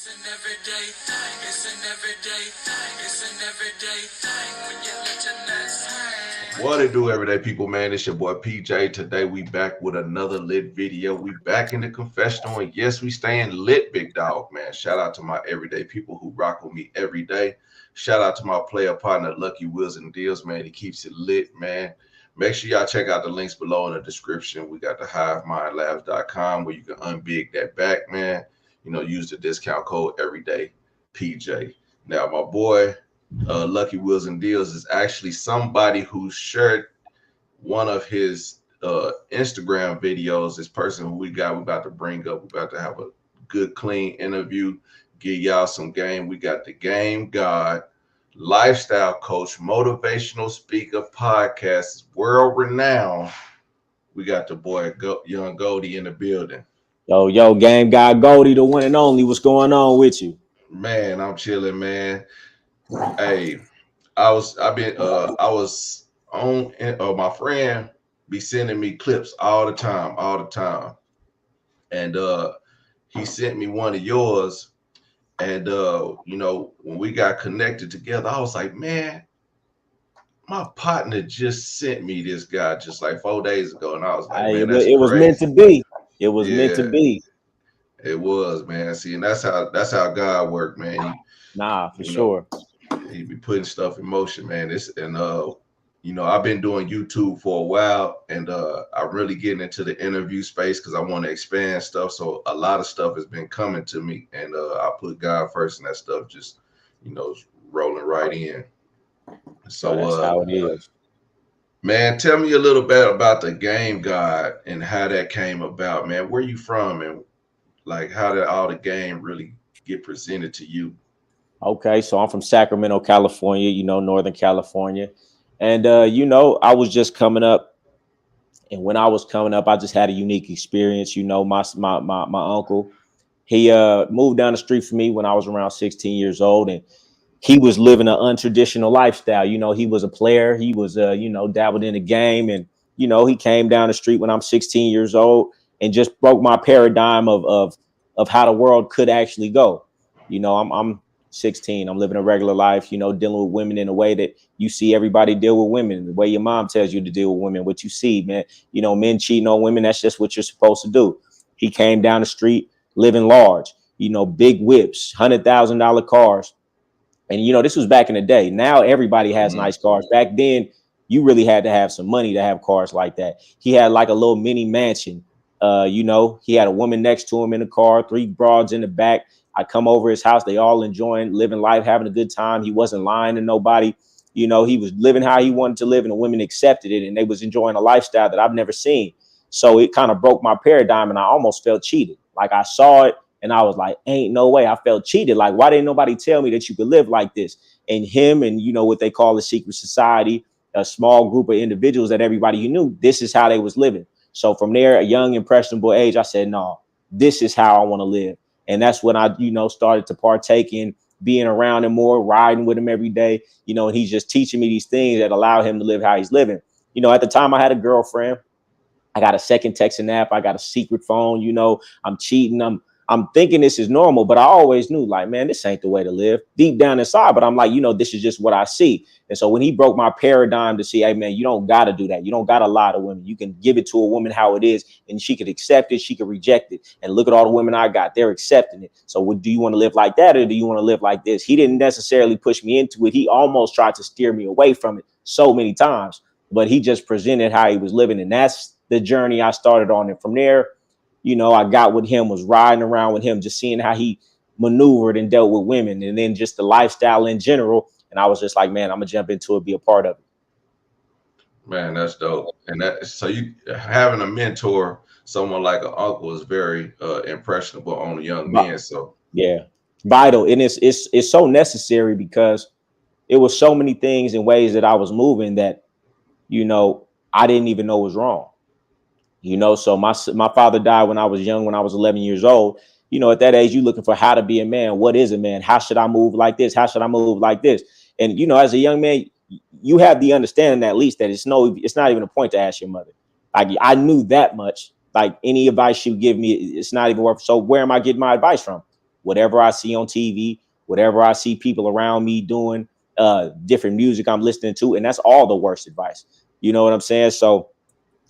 It's an everyday thing. It's an everyday thing. It's an everyday thing when you let your nuts hang. What it do, everyday people, man? It's your boy PJ. Today we back with another lit video. We back in the confessional, and yes, we staying lit, big dog, man. Shout out to my everyday people who rock with me every day. Shout out to my player partner, Lucky Wheels and Deals, man. He keeps it lit, man. Make sure y'all check out the links below in the description. We got the HiveMindLabs.com where you can unbig that back, man. Use the discount code everydaypj. Now, my boy, Lucky Wheels and Deals is actually somebody who shared one of his Instagram videos. This person who we about to bring up. We about to have a good, clean interview. Give y'all some game. We got the Game God, lifestyle coach, motivational speaker, podcast, world renowned. We got the boy Young Goldie in the building. Yo, game guy Goldie, the one and only. What's going on with you? Man, I'm chilling, man. Hey, I was on my friend be sending me clips all the time. And he sent me one of yours. And when we got connected together, I was like, man, my partner just sent me this guy just like 4 days ago. And I was like, man, that's It was meant to crazy. be. It was meant to Yeah, be. it was, man. See, and that's how God worked, man. Nah, for You know, sure. he be putting stuff in motion, man. I've been doing YouTube for a while, and I'm really getting into the interview space because I want to expand stuff. So a lot of stuff has been coming to me, and I put God first, and that stuff just, is rolling right in. Yo, So, that's how it is. man, tell me a little bit about the Game God and how that came about, man. Where you from, and like how did all the game really get presented to you? Okay, so I'm from Sacramento, California, Northern California. And I was just coming up. And when I was coming up, I just had a unique experience. My uncle, he moved down the street from me when I was around 16 years old. And he was living an untraditional lifestyle. He was a player. He was, dabbled in the game. And, he came down the street when I'm 16 years old and just broke my paradigm of how the world could actually go. I'm 16. I'm living a regular life, dealing with women in a way that you see everybody deal with women, the way your mom tells you to deal with women, what you see, man. Men cheating on women. That's just what you're supposed to do. He came down the street living large, big whips, $100,000 cars. And this was back in the day. Now everybody has Hmm. nice cars. Back then, you really had to have some money to have cars like that. He had like a little mini mansion. He had a woman next to him in the car, three broads in the back. I come over his house. They all enjoying living life, having a good time. He wasn't lying to nobody. He was living how he wanted to live, and the women accepted it, and they was enjoying a lifestyle that I've never seen. So it kind of broke my paradigm, and I almost felt cheated. Like I saw it, and I was like, ain't no way. I felt cheated. Like, why didn't nobody tell me that you could live like this? And him and, what they call a secret society, a small group of individuals that everybody knew, this is how they was living. So from there, a young, impressionable age, I said, no, this is how I want to live. And that's when I, started to partake in being around him more, riding with him every day, and he's just teaching me these things that allow him to live how he's living. At the time I had a girlfriend. I got a second texting app. I got a secret phone. I'm cheating. I'm thinking this is normal, but I always knew, like, man, this ain't the way to live deep down inside. But I'm like, this is just what I see. And so when he broke my paradigm to see, hey, man, you don't got to do that. You don't got to lie to women. You can give it to a woman how it is, and she could accept it. She could reject it. And look at all the women I got. They're accepting it. So do you want to live like that, or do you want to live like this? He didn't necessarily push me into it. He almost tried to steer me away from it so many times, but he just presented how he was living. And that's the journey I started on. And from there, I got with him, was riding around with him, just seeing how he maneuvered and dealt with women, and then just the lifestyle in general. And I was just like, man, I'm gonna jump into it, be a part of it. Man, that's dope. And that so you having a mentor, someone like an uncle, is very impressionable on the young But men. So yeah, vital. And it's so necessary because it was so many things and ways that I was moving that, I didn't even know was wrong. So my father died when I was young, when I was 11 years old. At that age, you looking for how to be a man. What is a man? How should I move like this? How should I move like this? And as a young man, you have the understanding at least that it's not even a point to ask your mother. Like, I knew that much. Like, any advice she would give me, it's not even worth. So where am I getting my advice from? whatever I see on TV, whatever I see people around me doing, different music I'm listening to, and that's all the worst advice. You know what I'm saying? So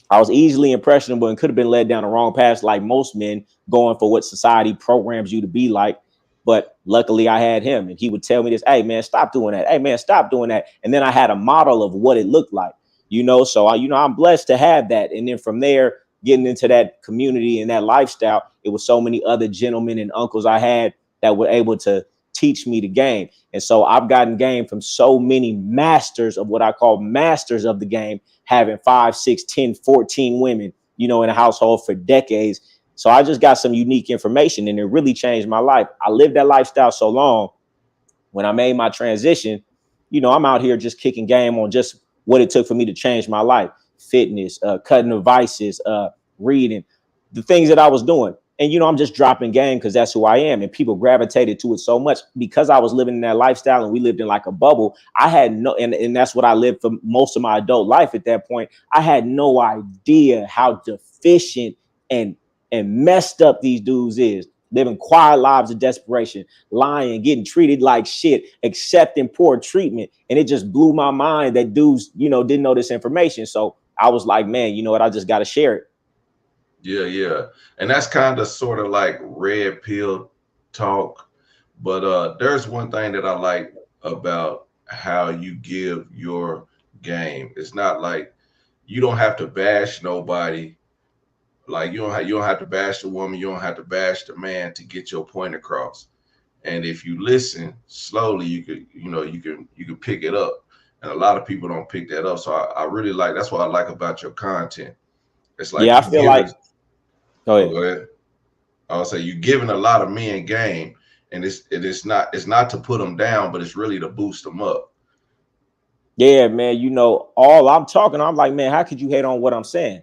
I was easily impressionable and could have been led down the wrong path, like most men, going for what society programs you to be like. But luckily, I had him, and he would tell me this: "Hey, man, stop doing that. Hey, man, stop doing that." And then I had a model of what it looked like, you know. So I'm blessed to have that. And then from there, getting into that community and that lifestyle, it was so many other gentlemen and uncles I had that were able to teach me the game. And so I've gotten game from so many masters of what I call masters of the game, having 5, 6, 10, 14 women, you know, in a household for decades. So I just got some unique information, and it really changed my life. I lived that lifestyle so long. When I made my transition, you know, I'm out here just kicking game on just what it took for me to change my life: fitness, cutting the vices, reading, the things that I was doing. And, you know, I'm just dropping game because that's who I am. And people gravitated to it so much because I was living in that lifestyle, and we lived in like a bubble. I had no, and that's what I lived for most of my adult life at that point. I had no idea how deficient and messed up these dudes is, living quiet lives of desperation, lying, getting treated like shit, accepting poor treatment. And it just blew my mind that dudes, you know, didn't know this information. So I was like, man, you know what? I just got to share it. Yeah, yeah. And that's kind of sort of like red pill talk. But there's one thing that I like about how you give your game. It's not like you don't have to bash nobody. Like you don't have to bash the woman, you don't have to bash the man to get your point across. And if you listen slowly, you can pick it up. And a lot of people don't pick that up. So I really like, that's what I like about your content. It's like Yeah, I you feel like, giving, go oh, ahead. go ahead. I'll say you giving a lot of men game, and it's not to put them down, but it's really to boost them up. Yeah, man, you know, all I'm talking, I'm like, man, how could you hate on what I'm saying?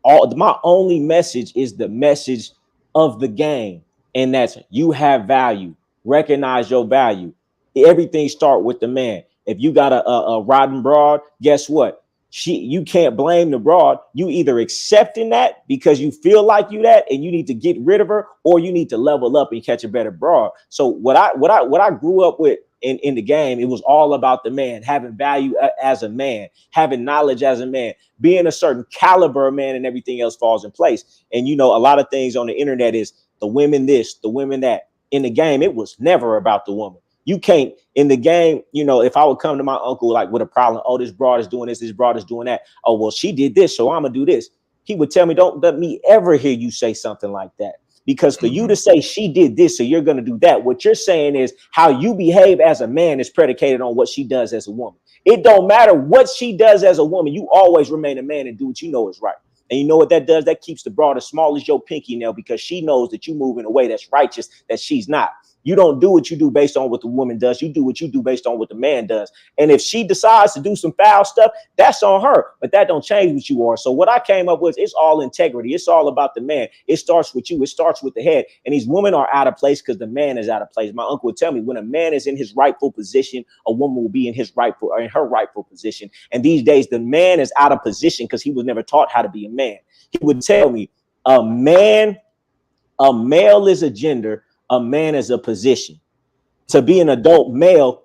All my only message is the message of the game, and that's you have value. Recognize your value. Everything start with the man. If you got a rotten broad, guess what? You can't blame the broad. You either accepting that because you feel like you that and you need to get rid of her, or you need to level up and catch a better broad. So what I grew up with in the game, it was all about the man, having value as a man, having knowledge as a man, being a certain caliber of man, and everything else falls in place. And you know, a lot of things on the internet is the women this, the women that. In the game, it was never about the woman. You can't in the game, you know, if I would come to my uncle like with a problem, oh, this broad is doing this broad is doing that. Oh, well, she did this, so I'm gonna do this. He would tell me, don't let me ever hear you say something like that. Because for you to Hmm. say she did this, so you're going to do that, what you're saying is how you behave as a man is predicated on what she does as a woman. It don't matter what she does as a woman. You always remain a man and do what you know is right. And you know what that does? That keeps the broad as small as your pinky nail, because she knows that you move in a way that's righteous, that she's not. You don't do what you do based on what the woman does. You do what you do based on what the man does. And if she decides to do some foul stuff, that's on her. But that don't change what you are. So what I came up with, it's all integrity. It's all about the man. It starts with you. It starts with the head. And these women are out of place because the man is out of place. My uncle would tell me, when a man is in his rightful position, a woman will be in his rightful or in her rightful position. And these days, the man is out of position because he was never taught how to be a man. He would tell me, a man, a male is a gender, a man is a position. To be an adult male,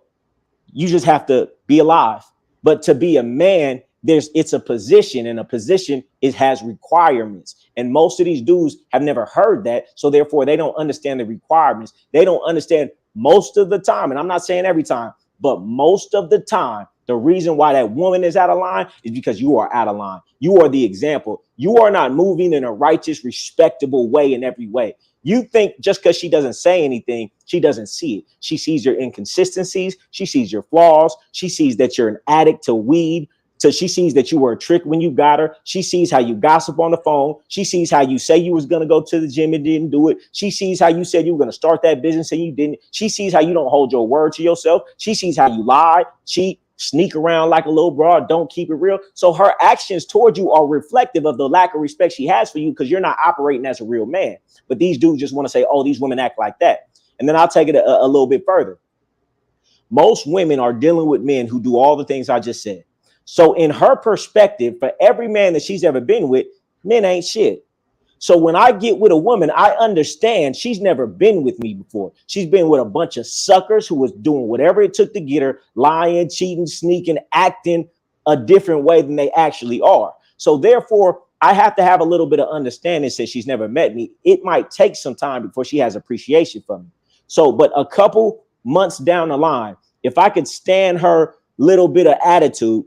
you just have to be alive. But to be a man, it's a position, and a position, it has requirements. And most of these dudes have never heard that. So therefore, they don't understand the requirements. They don't understand most of the time. And I'm not saying every time, but most of the time, the reason why that woman is out of line is because you are out of line. You are the example. You are not moving in a righteous, respectable way in every way. You think just because she doesn't say anything, she doesn't see it. She sees your inconsistencies. She sees your flaws. She sees that you're an addict to weed. So she sees that you were a trick when you got her. She sees how you gossip on the phone. She sees how you say you was going to go to the gym and didn't do it. She sees how you said you were going to start that business and you didn't. She sees how you don't hold your word to yourself. She sees how you lie, cheat, sneak around like a little broad, don't keep it real. So her actions toward you are reflective of the lack of respect she has for you, because you're not operating as a real man. But these dudes just want to say, oh, these women act like that. And then I'll take it a little bit further. Most women are dealing with men who do all the things I just said. So in her perspective, for every man that she's ever been with, men ain't shit. So when I get with a woman, I understand she's never been with me before. She's been with a bunch of suckers who was doing whatever it took to get her, lying, cheating, sneaking, acting a different way than they actually are. So therefore, I have to have a little bit of understanding since she's never met me. It might take some time before she has appreciation for me. So, but a couple months down the line, if I could stand her little bit of attitude,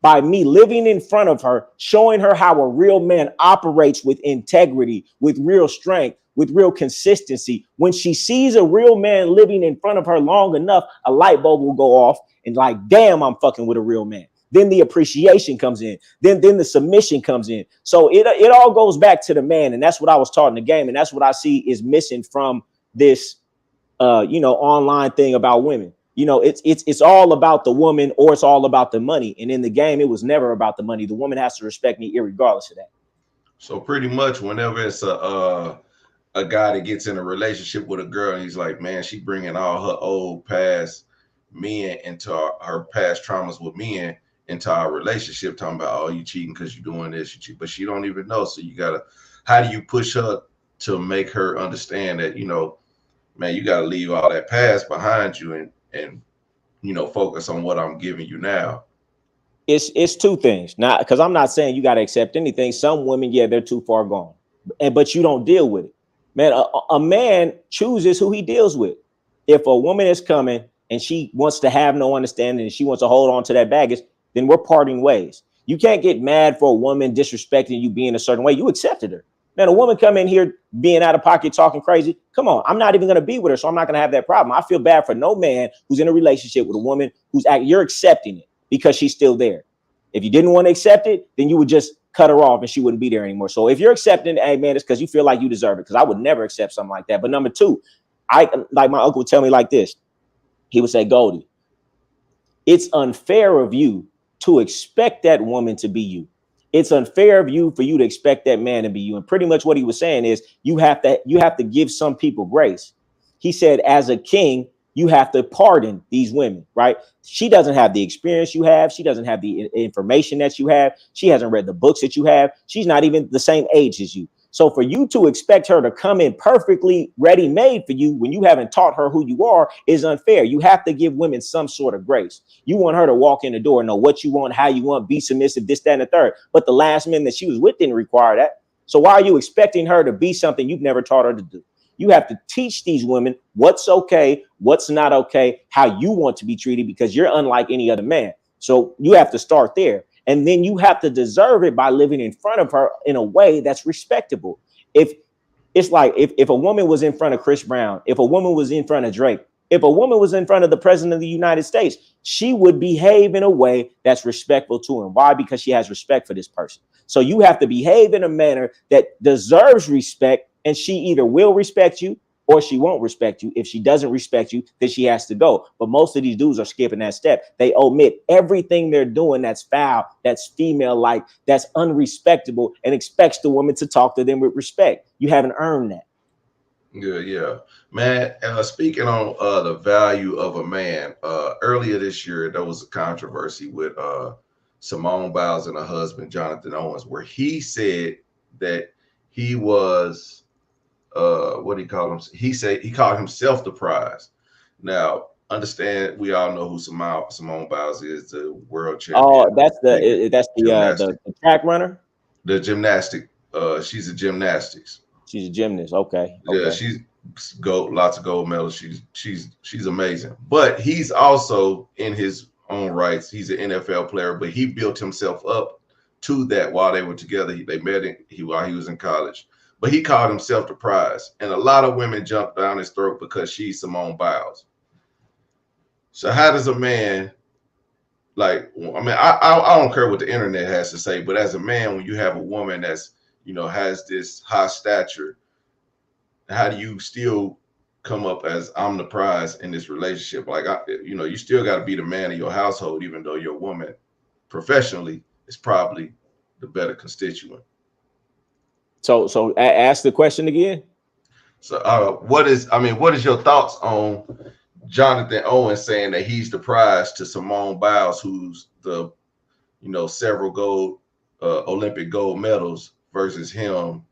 by me living in front of her, showing her how a real man operates with integrity, with real strength, with real consistency. When she sees a real man living in front of her long enough, a light bulb will go off and like, damn, I'm fucking with a real man. Then the appreciation comes in. Then the submission comes in. So it all goes back to the man. And that's what I was taught in the game. And that's what I see is missing from this online thing about women. It's all about the woman or it's all about the money. And in the game, it was never about the money. The woman has to respect me irregardless of that. So pretty much whenever it's a guy that gets in a relationship with a girl and he's like, man, she bringing all her old past men into her past traumas with men into our relationship, talking about, oh, you cheating because you're doing this, you cheat, but she don't even know. So you gotta, how do you push her to make her understand that, man, you got to leave all that past behind you and focus on what I'm giving you now? It's two things. Not because I'm not saying you got to accept anything. Some women, yeah, they're too far gone, but you don't deal with it, man. A man chooses who he deals with. If a woman is coming and she wants to have no understanding and she wants to hold on to that baggage, then we're parting ways. You can't get mad for a woman disrespecting you being a certain way. You accepted her. Man, a woman come in here being out of pocket, talking crazy. Come on, I'm not even going to be with her, so I'm not going to have that problem. I feel bad for no man who's in a relationship with a woman you're accepting it because she's still there. If you didn't want to accept it, then you would just cut her off and she wouldn't be there anymore. So if you're accepting, hey man, it's because you feel like you deserve it. Because I would never accept something like that. But number two, like my uncle would tell me like this. He would say, Goldie, it's unfair of you to expect that woman to be you. It's unfair of you for you to expect that man to be you. And pretty much what he was saying is you have to give some people grace. He said, as a king, you have to pardon these women, right? She doesn't have the experience you have. She doesn't have the information that you have. She hasn't read the books that you have. She's not even the same age as you. So for you to expect her to come in perfectly ready-made for you when you haven't taught her who you are is unfair. You have to give women some sort of grace. You want her to walk in the door, know what you want, how you want, be submissive, this, that, and the third. But the last men that she was with didn't require that. So why are you expecting her to be something you've never taught her to do? You have to teach these women what's okay, what's not okay, how you want to be treated, because you're unlike any other man. So you have to start there. And then you have to deserve it by living in front of her in a way that's respectable. If it's like if a woman was in front of Chris Brown, if a woman was in front of Drake, if a woman was in front of the president of the United States, she would behave in a way that's respectful to him. Why? Because she has respect for this person. So you have to behave in a manner that deserves respect, and she either will respect you or she won't respect you. If she doesn't respect you, then she has to go. But most of these dudes are skipping that step. They omit everything they're doing that's foul, that's female-like, that's unrespectable, and expects the woman to talk to them with respect. You haven't earned that. Yeah. Man, speaking on the value of a man, earlier this year, there was a controversy with Simone Biles and her husband, Jonathan Owens, where he said that he was what he called him? He said he called himself the prize. Now, understand, we all know who Simone Biles is, the world champion. Oh, that's the track runner. The gymnastic. She's a gymnastics. She's a gymnast. Okay. Yeah, she's lots of gold medals. She's amazing. But he's also in his own rights. He's an NFL player, but he built himself up to that while they were together. They met while he was in college. But he called himself the prize. And a lot of women jumped down his throat because she's Simone Biles. So how does a man, like, I mean, I don't care what the internet has to say, but as a man, when you have a woman that's, has this high stature, how do you still come up as I'm the prize in this relationship? Like, you still got to be the man of your household, even though your woman professionally is probably the better constituent. So ask the question again. So what is your thoughts on Jonathan Owens saying that he's the prize to Simone Biles, who's the, several gold Olympic gold medals, versus him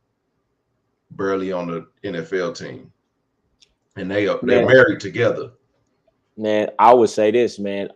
barely on the NFL team, and they're Man, married together. man, I would say this, man.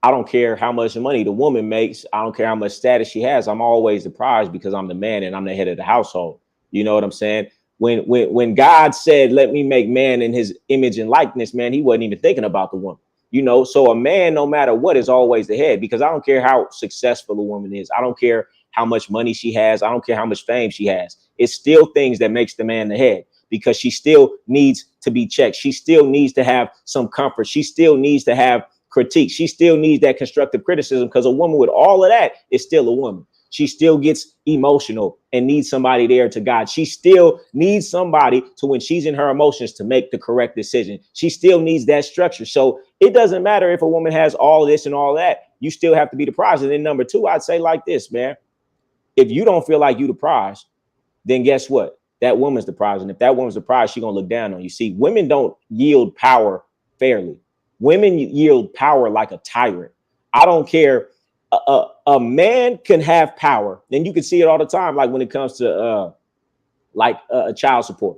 I don't care how much money the woman makes. I don't care how much status she has. I'm always the prize because I'm the man and I'm the head of the household. You know what I'm saying? When God said, "Let me make man in His image and likeness," man, He wasn't even thinking about the woman. You know, so a man, no matter what, is always the head because I don't care how successful a woman is. I don't care how much money she has. I don't care how much fame she has. It's still things that makes the man the head because she still needs to be checked. She still needs to have some comfort. She still needs to have critique. She still needs that constructive criticism because a woman with all of that is still a woman. She still gets emotional and needs somebody there to guide. She still needs somebody to, when she's in her emotions, to make the correct decision. She still needs that structure. So it doesn't matter if a woman has all this and all that. You still have to be the prize. And then number two, I'd say like this, man. If you don't feel like you the prize, then guess what? That woman's the prize. And if that woman's the prize, she's gonna look down on you. See, women don't yield power fairly. Women yield power like a tyrant. I don't care. A man can have power, and you can see it all the time. Like when it comes to child support.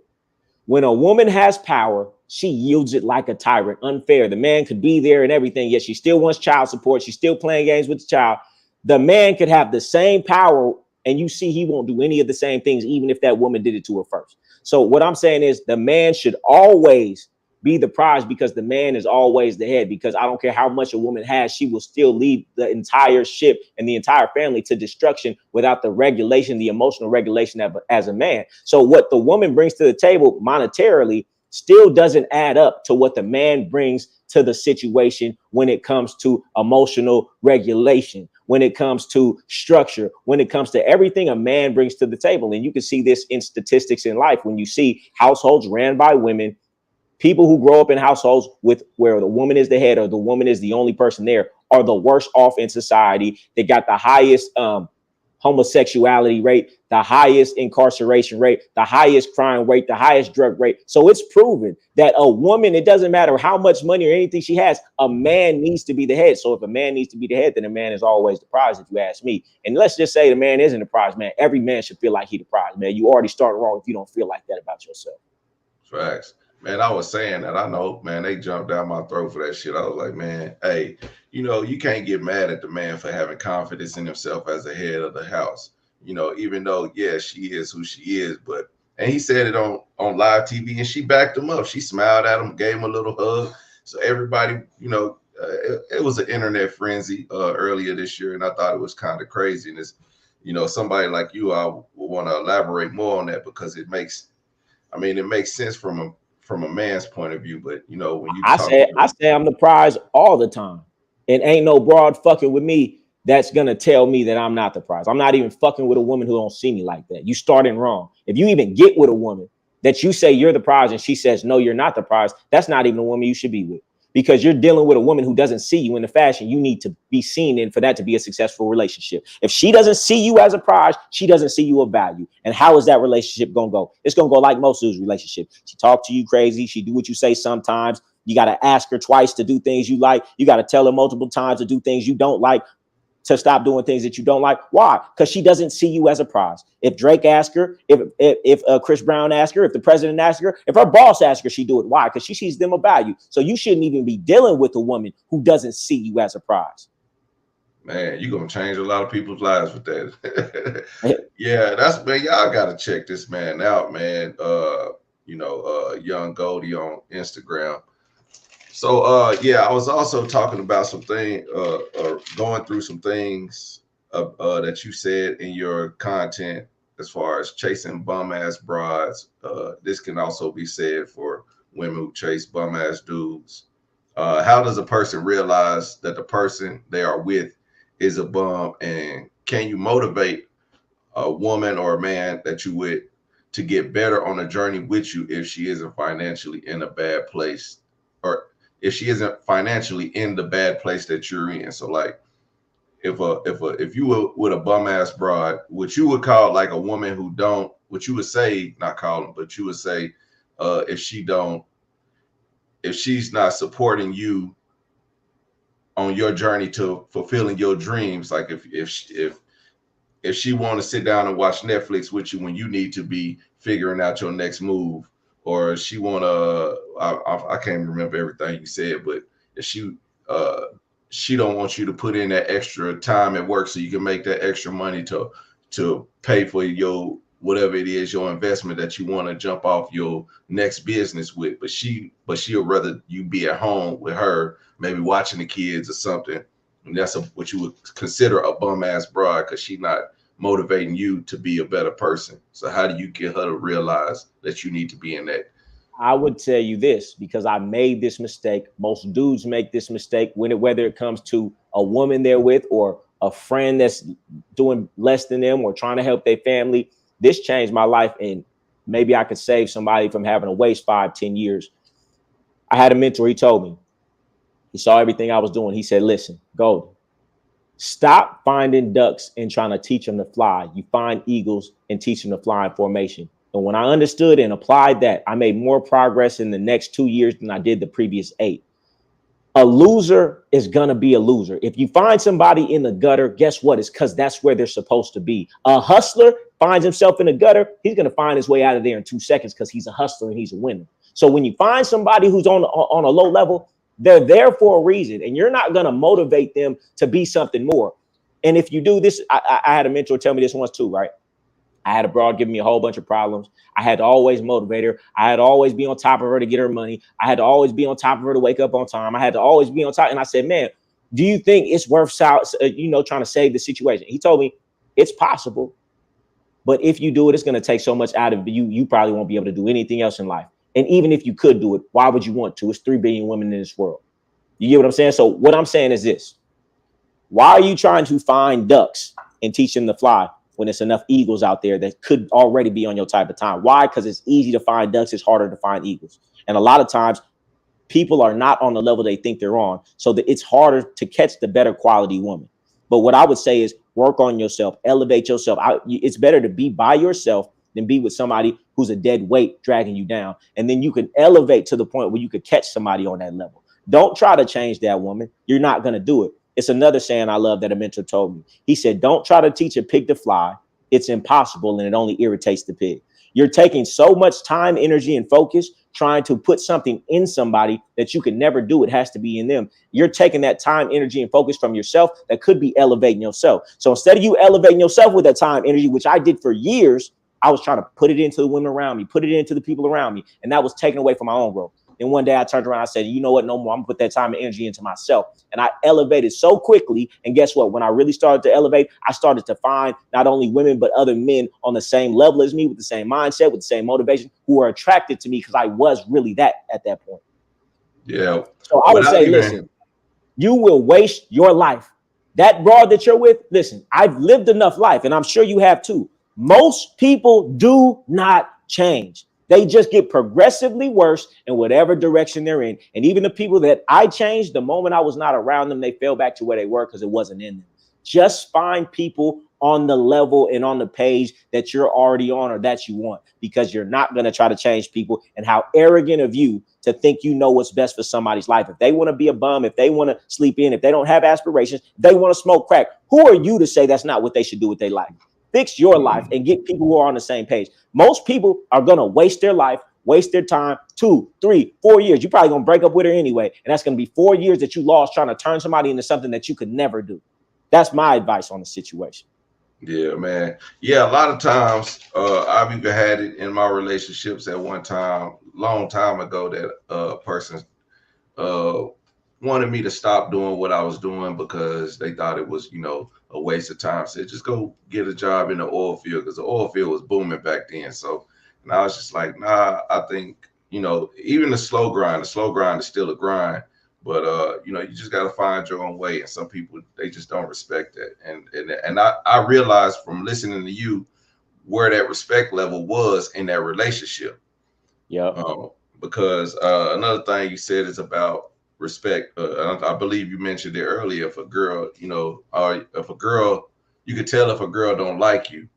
When a woman has power, she yields it like a tyrant, unfair. The man could be there and everything, yet she still wants child support. She's still playing games with the child. The man could have the same power, and you see he won't do any of the same things, even if that woman did it to her first. So what I'm saying is the man should always be the prize because the man is always the head. Because I don't care how much a woman has, she will still lead the entire ship and the entire family to destruction without the regulation, the emotional regulation as a man. So what the woman brings to the table monetarily still doesn't add up to what the man brings to the situation when it comes to emotional regulation, when it comes to structure, when it comes to everything a man brings to the table. And you can see this in statistics in life when you see households ran by women. People who grow up in households with where the woman is the head or the woman is the only person there are the worst off in society. They got the highest homosexuality rate, the highest incarceration rate, the highest crime rate, the highest drug rate. So it's proven that a woman, it doesn't matter how much money or anything she has, a man needs to be the head. So if a man needs to be the head, then a man is always the prize, if you ask me. And let's just say the man isn't the prize, man. Every man should feel like he the prize, man. You already started wrong if you don't feel like that about yourself. Facts. Man, I was saying that. I know, man, they jumped down my throat for that shit. I was like, man, hey, you can't get mad at the man for having confidence in himself as the head of the house. Even though, yeah, she is who she is, and he said it on live TV, and she backed him up. She smiled at him, gave him a little hug. So everybody, it was an internet frenzy earlier this year, and I thought it was kind of crazy. And it's, somebody like you, I would want to elaborate more on that because it makes sense from a man's point of view, but when you talk I say I'm the prize all the time. And ain't no broad fucking with me that's gonna tell me that I'm not the prize. I'm not even fucking with a woman who don't see me like that. You starting wrong. If you even get with a woman that you say you're the prize and she says no, you're not the prize, that's not even a woman you should be with. Because you're dealing with a woman who doesn't see you in the fashion you need to be seen in for that to be a successful relationship. If she doesn't see you as a prize, she doesn't see you of value. And how is that relationship going to go? It's going to go like most of those relationships. She talk to you crazy. She do what you say sometimes. You got to ask her twice to do things you like. You got to tell her multiple times to do things you don't like, to stop doing things that you don't like. Why? Because she doesn't see you as a prize. If Drake asked her, if Chris Brown asked her, if the president asked her, if her boss asked her, she do it. Why? Because she sees them a value. So you shouldn't even be dealing with a woman who doesn't see you as a prize. Man, you're gonna change a lot of people's lives with that. Yeah, man, y'all gotta check this man out, man. Young Goldie on Instagram. So yeah, I was also talking about something, going through some things that you said in your content as far as chasing bum ass broads. This can also be said for women who chase bum ass dudes. How does a person realize that the person they are with is a bum, and can you motivate a woman or a man that you with to get better on a journey with you if she isn't financially in a bad place, or if she isn't financially in the bad place that you're in? So like if you were with a bum ass broad, what you would call like a woman who don't, what you would say, not call them, but you would say if she's not supporting you on your journey to fulfilling your dreams, like if she want to sit down and watch Netflix with you when you need to be figuring out your next move, or she want I can't remember everything you said, but if uh she don't want you to put in that extra time at work so you can make that extra money to pay for your whatever it is, your investment that you want to jump off your next business with. She'll rather you be at home with her, maybe watching the kids or something. And that's what you would consider a bum ass broad, because she's not motivating you to be a better person. So how do you get her to realize that you need to be in that? I would tell you this because I made this mistake. Most dudes make this mistake whether it comes to a woman they're with or a friend that's doing less than them or trying to help their family. This changed my life, and maybe I could save somebody from having to waste 5-10 years. I had a mentor. He told me, he saw everything I was doing. He said, listen, Goldie, stop finding ducks and trying to teach them to fly. You find eagles and teach them to fly in formation. And when I understood and applied that, I made more progress in the next 2 years than I did the previous 8. A loser is going to be a loser. If you find somebody in the gutter, guess what? It's because that's where they're supposed to be. A hustler finds himself in the gutter. He's going to find his way out of there in 2 seconds because he's a hustler and he's a winner. So when you find somebody who's on a low level, they're there for a reason, and you're not going to motivate them to be something more. And if you do this, I had a mentor tell me this once too, right? I had a broad giving me a whole bunch of problems. I had to always motivate her. I had to always be on top of her to get her money. I had to always be on top of her to wake up on time. I had to always be on top. And I said, man, do you think it's worth trying to save the situation? He told me it's possible, but if you do it, it's going to take so much out of you. You probably won't be able to do anything else in life. And even if you could do it, why would you want to? It's 3 billion women in this world. You get what I'm saying? So what I'm saying is this. Why are you trying to find ducks and teach them to fly when there's enough eagles out there that could already be on your type of time? Why? Because it's easy to find ducks. It's harder to find eagles. And a lot of times people are not on the level they think they're on. So that it's harder to catch the better quality woman. But what I would say is work on yourself, elevate yourself. It's better to be by yourself than be with somebody who's a dead weight dragging you down. And then you can elevate to the point where you could catch somebody on that level. Don't try to change that woman. You're not going to do it. It's another saying I love that a mentor told me. He said, don't try to teach a pig to fly. It's impossible, and it only irritates the pig. You're taking so much time, energy, and focus trying to put something in somebody that you can never do. It has to be in them. You're taking that time, energy, and focus from yourself that could be elevating yourself. So instead of you elevating yourself with that time, energy, which I did for years, I was trying to put it into the women around me, put it into the people around me, and that was taken away from my own growth. And one day I turned around, I said, you know what, no more. I'm gonna put that time and energy into myself. And I elevated so quickly. And guess what? When I really started to elevate, I started to find not only women, but other men on the same level as me, with the same mindset, with the same motivation, who are attracted to me because I was really that at that point. Yeah. So I would say, listen, you will waste your life. That broad that you're with, listen, I've lived enough life, and I'm sure you have too. Most people do not change. They just get progressively worse in whatever direction they're in. And even the people that I changed, the moment I was not around them, they fell back to where they were because it wasn't in them. Just find people on the level and on the page that you're already on or that you want, because you're not going to try to change people. And how arrogant of you to think you know what's best for somebody's life. If they want to be a bum, if they want to sleep in, if they don't have aspirations, if they want to smoke crack, who are you to say that's not what they should do with their life? Fix your life and get people who are on the same page. Most people are going to waste their life, waste their time, 2, 3, 4 years. You're probably going to break up with her anyway. And that's going to be 4 years that you lost trying to turn somebody into something that you could never do. That's my advice on the situation. Yeah, man. Yeah, a lot of times I've even had it in my relationships at one time, long time ago, that a person wanted me to stop doing what I was doing because they thought it was, a waste of time. Said, just go get a job in the oil field, because the oil field was booming back then. So, and I was just like, nah, I think, even the slow grind is still a grind, but you just got to find your own way. And some people, they just don't respect that. And I realized from listening to you where that respect level was in that relationship. Yeah. Because another thing you said is about respect. I believe you mentioned it earlier. If a girl, if a girl, you could tell if a girl don't like you,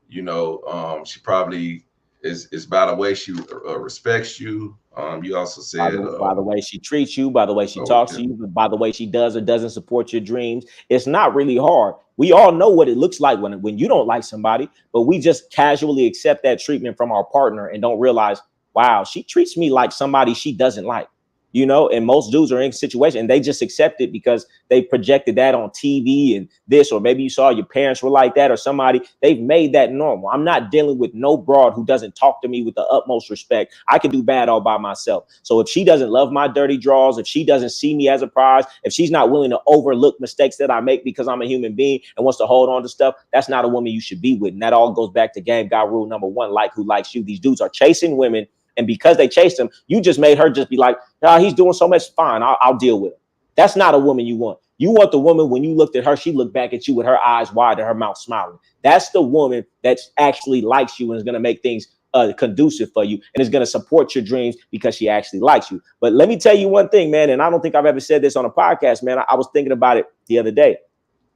she probably Is by the way she respects you. You also By said, the, by the way she treats you, by the way she talks okay. to you, by the way she does or doesn't support your dreams. It's not really hard. We all know what it looks like when you don't like somebody, but we just casually accept that treatment from our partner and don't realize, wow, she treats me like somebody she doesn't like. You know, and most dudes are in situation and they just accept it because they projected that on TV and this, or maybe you saw your parents were like that or somebody. They've made that normal. I'm not dealing with no broad who doesn't talk to me with the utmost respect. I can do bad all by myself. So if she doesn't love my dirty draws, if she doesn't see me as a prize, if she's not willing to overlook mistakes that I make because I'm a human being and wants to hold on to stuff, that's not a woman you should be with. And that all goes back to game guy rule number one: like who likes you. These dudes are chasing women, and because they chased him, you just made her just be like, nah, he's doing so much, fine, I'll deal with him. That's not a woman you want. You want the woman, when you looked at her, she looked back at you with her eyes wide and her mouth smiling. That's the woman that actually likes you and is going to make things conducive for you and is going to support your dreams because she actually likes you. But let me tell you one thing, man, and I don't think I've ever said this on a podcast, man. I was thinking about it the other day.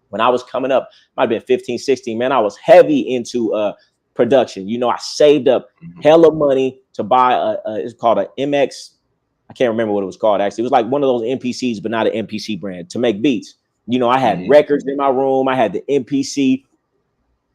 When I was coming up, might have been 15, 16, man, I was heavy into production. You know, I saved up hella money to buy it's called a MX. I can't remember what it was called. Actually, it was like one of those MPCs, but not an MPC brand, to make beats. You know, I had records in my room. I had the MPC.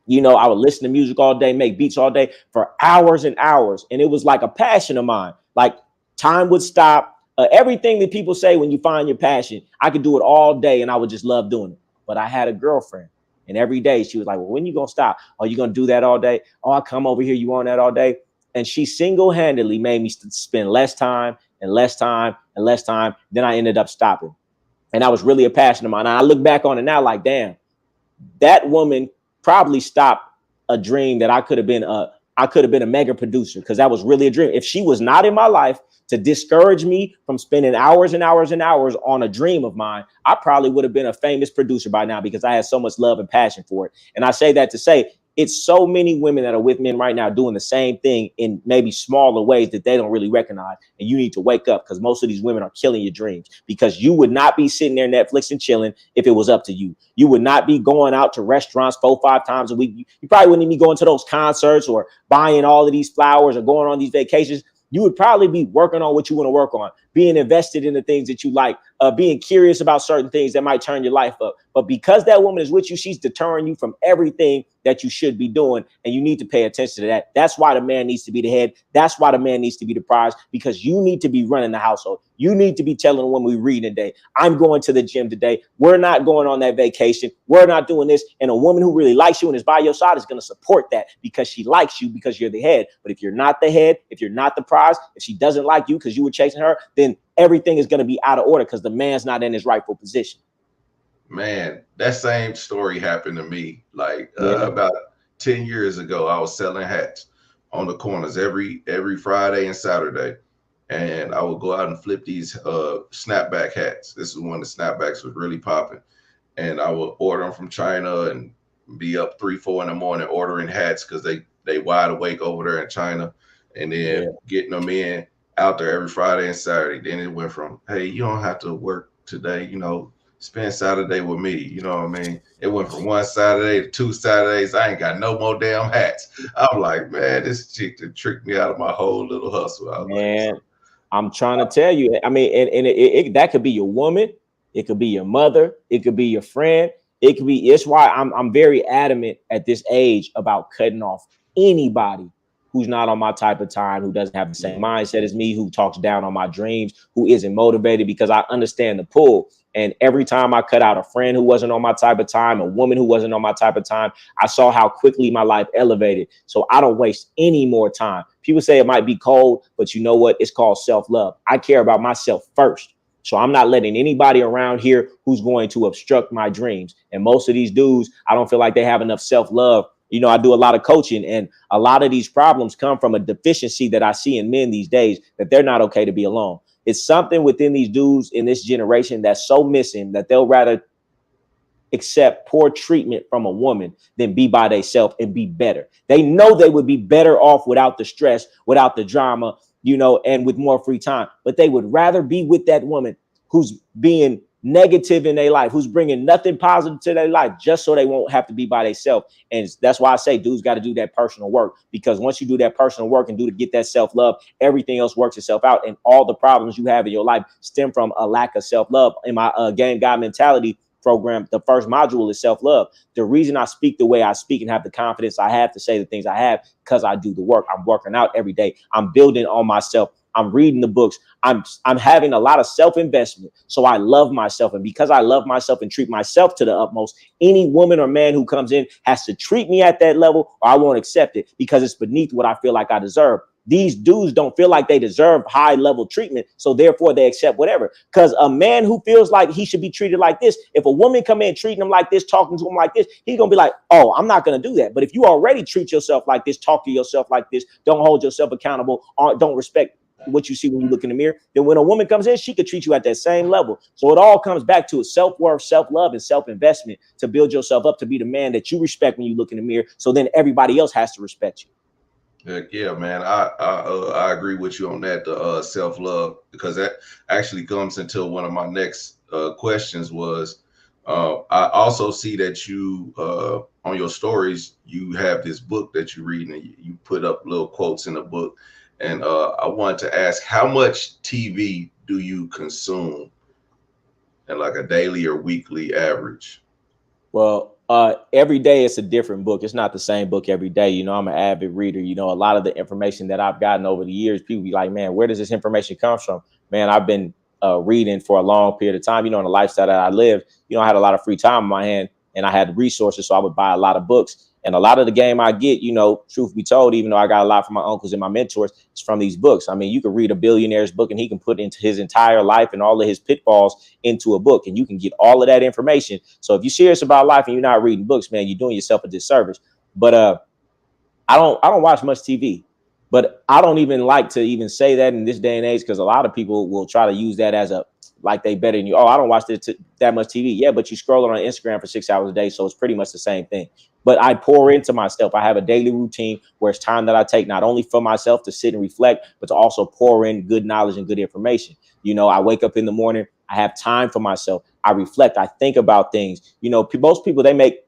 You know, I would listen to music all day, make beats all day for hours and hours. And it was like a passion of mine. Like time would stop. Everything that people say when you find your passion, I could do it all day and I would just love doing it. But I had a girlfriend, and every day she was like, well, when you going to stop? Oh, you going to do that all day? Oh, I come over here. You on that all day? And she single-handedly made me spend less time and less time and less time. Then I ended up stopping. And that was really a passion of mine. And I look back on it now like, damn, that woman probably stopped a dream that I could have been a mega producer, because that was really a dream. If she was not in my life to discourage me from spending hours and hours and hours on a dream of mine, I probably would have been a famous producer by now, because I had so much love and passion for it. And I say that to say, it's so many women that are with men right now doing the same thing in maybe smaller ways that they don't really recognize. And you need to wake up, because most of these women are killing your dreams, because you would not be sitting there Netflix and chilling if it was up to you. You would not be going out to restaurants 4-5 times a week. You probably wouldn't even be going to those concerts or buying all of these flowers or going on these vacations. You would probably be working on what you want to work on, being invested in the things that you like, being curious about certain things that might turn your life up. But because that woman is with you, she's deterring you from everything that you should be doing. And you need to pay attention to that. That's why the man needs to be the head. That's why the man needs to be the prize, because you need to be running the household. You need to be telling the woman we read today, I'm going to the gym today. We're not going on that vacation. We're not doing this. And a woman who really likes you and is by your side is going to support that, because she likes you, because you're the head. But if you're not the head, if you're not the prize, if she doesn't like you because you were chasing her, then everything is going to be out of order, because the man's not in his rightful position. Man, that same story happened to me like Yeah. about 10 years ago. I was selling hats on the corners every Friday and Saturday. And I would go out and flip these snapback hats. This is when the snapbacks was really popping. And I would order them from China and be up 3, 4 in the morning ordering hats, because they wide awake over there in China, and then getting them in out there every Friday and Saturday. Then it went from, hey, you don't have to work today, you know, spend Saturday with me. You know what I mean? It went from 1 Saturday to 2 Saturdays. I ain't got no more damn hats. I'm like, man, this chick that tricked me out of my whole little hustle. I was Man, like, I'm trying to tell you. I mean, and that could be your woman, it could be your mother, it could be your friend, it could be. It's why I'm very adamant at this age about cutting off anybody who's not on my type of time, who doesn't have the same mindset as me, who talks down on my dreams, who isn't motivated, because I understand the pull. And every time I cut out a friend who wasn't on my type of time, a woman who wasn't on my type of time, I saw how quickly my life elevated. So I don't waste any more time. People say it might be cold, but you know what? It's called self-love. I care about myself first. So I'm not letting anybody around here who's going to obstruct my dreams. And most of these dudes, I don't feel like they have enough self-love. You know, I do a lot of coaching, and a lot of these problems come from a deficiency that I see in men these days, that they're not okay to be alone. It's something within these dudes in this generation that's so missing that they'll rather accept poor treatment from a woman than be by themselves and be better. They know they would be better off without the stress, without the drama, you know, and with more free time. But they would rather be with that woman who's being negative in their life, who's bringing nothing positive to their life, just so they won't have to be by themselves. And that's why I say dudes got to do that personal work, because once you do that personal work and do to get that self-love, everything else works itself out. And all the problems you have in your life stem from a lack of self-love. In my Game God Mentality program, the first module is self-love. The reason I speak the way I speak and have the confidence I have to say the things I have, because I do the work. I'm working out every day. I'm building on myself. I'm reading the books. I'm having a lot of self-investment. So I love myself. And because I love myself and treat myself to the utmost, any woman or man who comes in has to treat me at that level, or I won't accept it, because it's beneath what I feel like I deserve. These dudes don't feel like they deserve high level treatment, so therefore they accept whatever. Because a man who feels like he should be treated like this, if a woman come in treating him like this, talking to him like this, he's gonna be like, oh, I'm not gonna do that. But if you already treat yourself like this, talk to yourself like this, don't hold yourself accountable, or don't respect what you see when you look in the mirror, then when a woman comes in, she could treat you at that same level. So it all comes back to self-worth, self-love, and self-investment to build yourself up to be the man that you respect when you look in the mirror. So then everybody else has to respect you. Heck yeah, man. I agree with you on that. The self-love, because that actually comes into one of my next questions was, I also see that you on your stories, you have this book that you read, and you put up little quotes in the book. And I wanted to ask, how much TV do you consume in like a daily or weekly average? Well, every day it's a different book. It's not the same book every day. You know, I'm an avid reader. You know, a lot of the information that I've gotten over the years, people be like, man, where does this information come from? Man, I've been reading for a long period of time. You know, in the lifestyle that I live, you know, I had a lot of free time in my hand and I had resources. So I would buy a lot of books. And a lot of the game I get, you know, truth be told, even though I got a lot from my uncles and my mentors, it's from these books. I mean, you can read a billionaire's book and he can put into his entire life and all of his pitfalls into a book, and you can get all of that information. So if you're serious about life and you're not reading books, man, you're doing yourself a disservice. But I don't watch much TV, but I don't even like to even say that in this day and age, because a lot of people will try to use that as a like they better than you. Oh, I don't watch that much TV. Yeah, but you scrolling on Instagram for 6 hours a day, so it's pretty much the same thing. But I pour into myself. I have a daily routine where it's time that I take not only for myself to sit and reflect, but to also pour in good knowledge and good information. You know, I wake up in the morning. I have time for myself. I reflect. I think about things. You know, most people, they make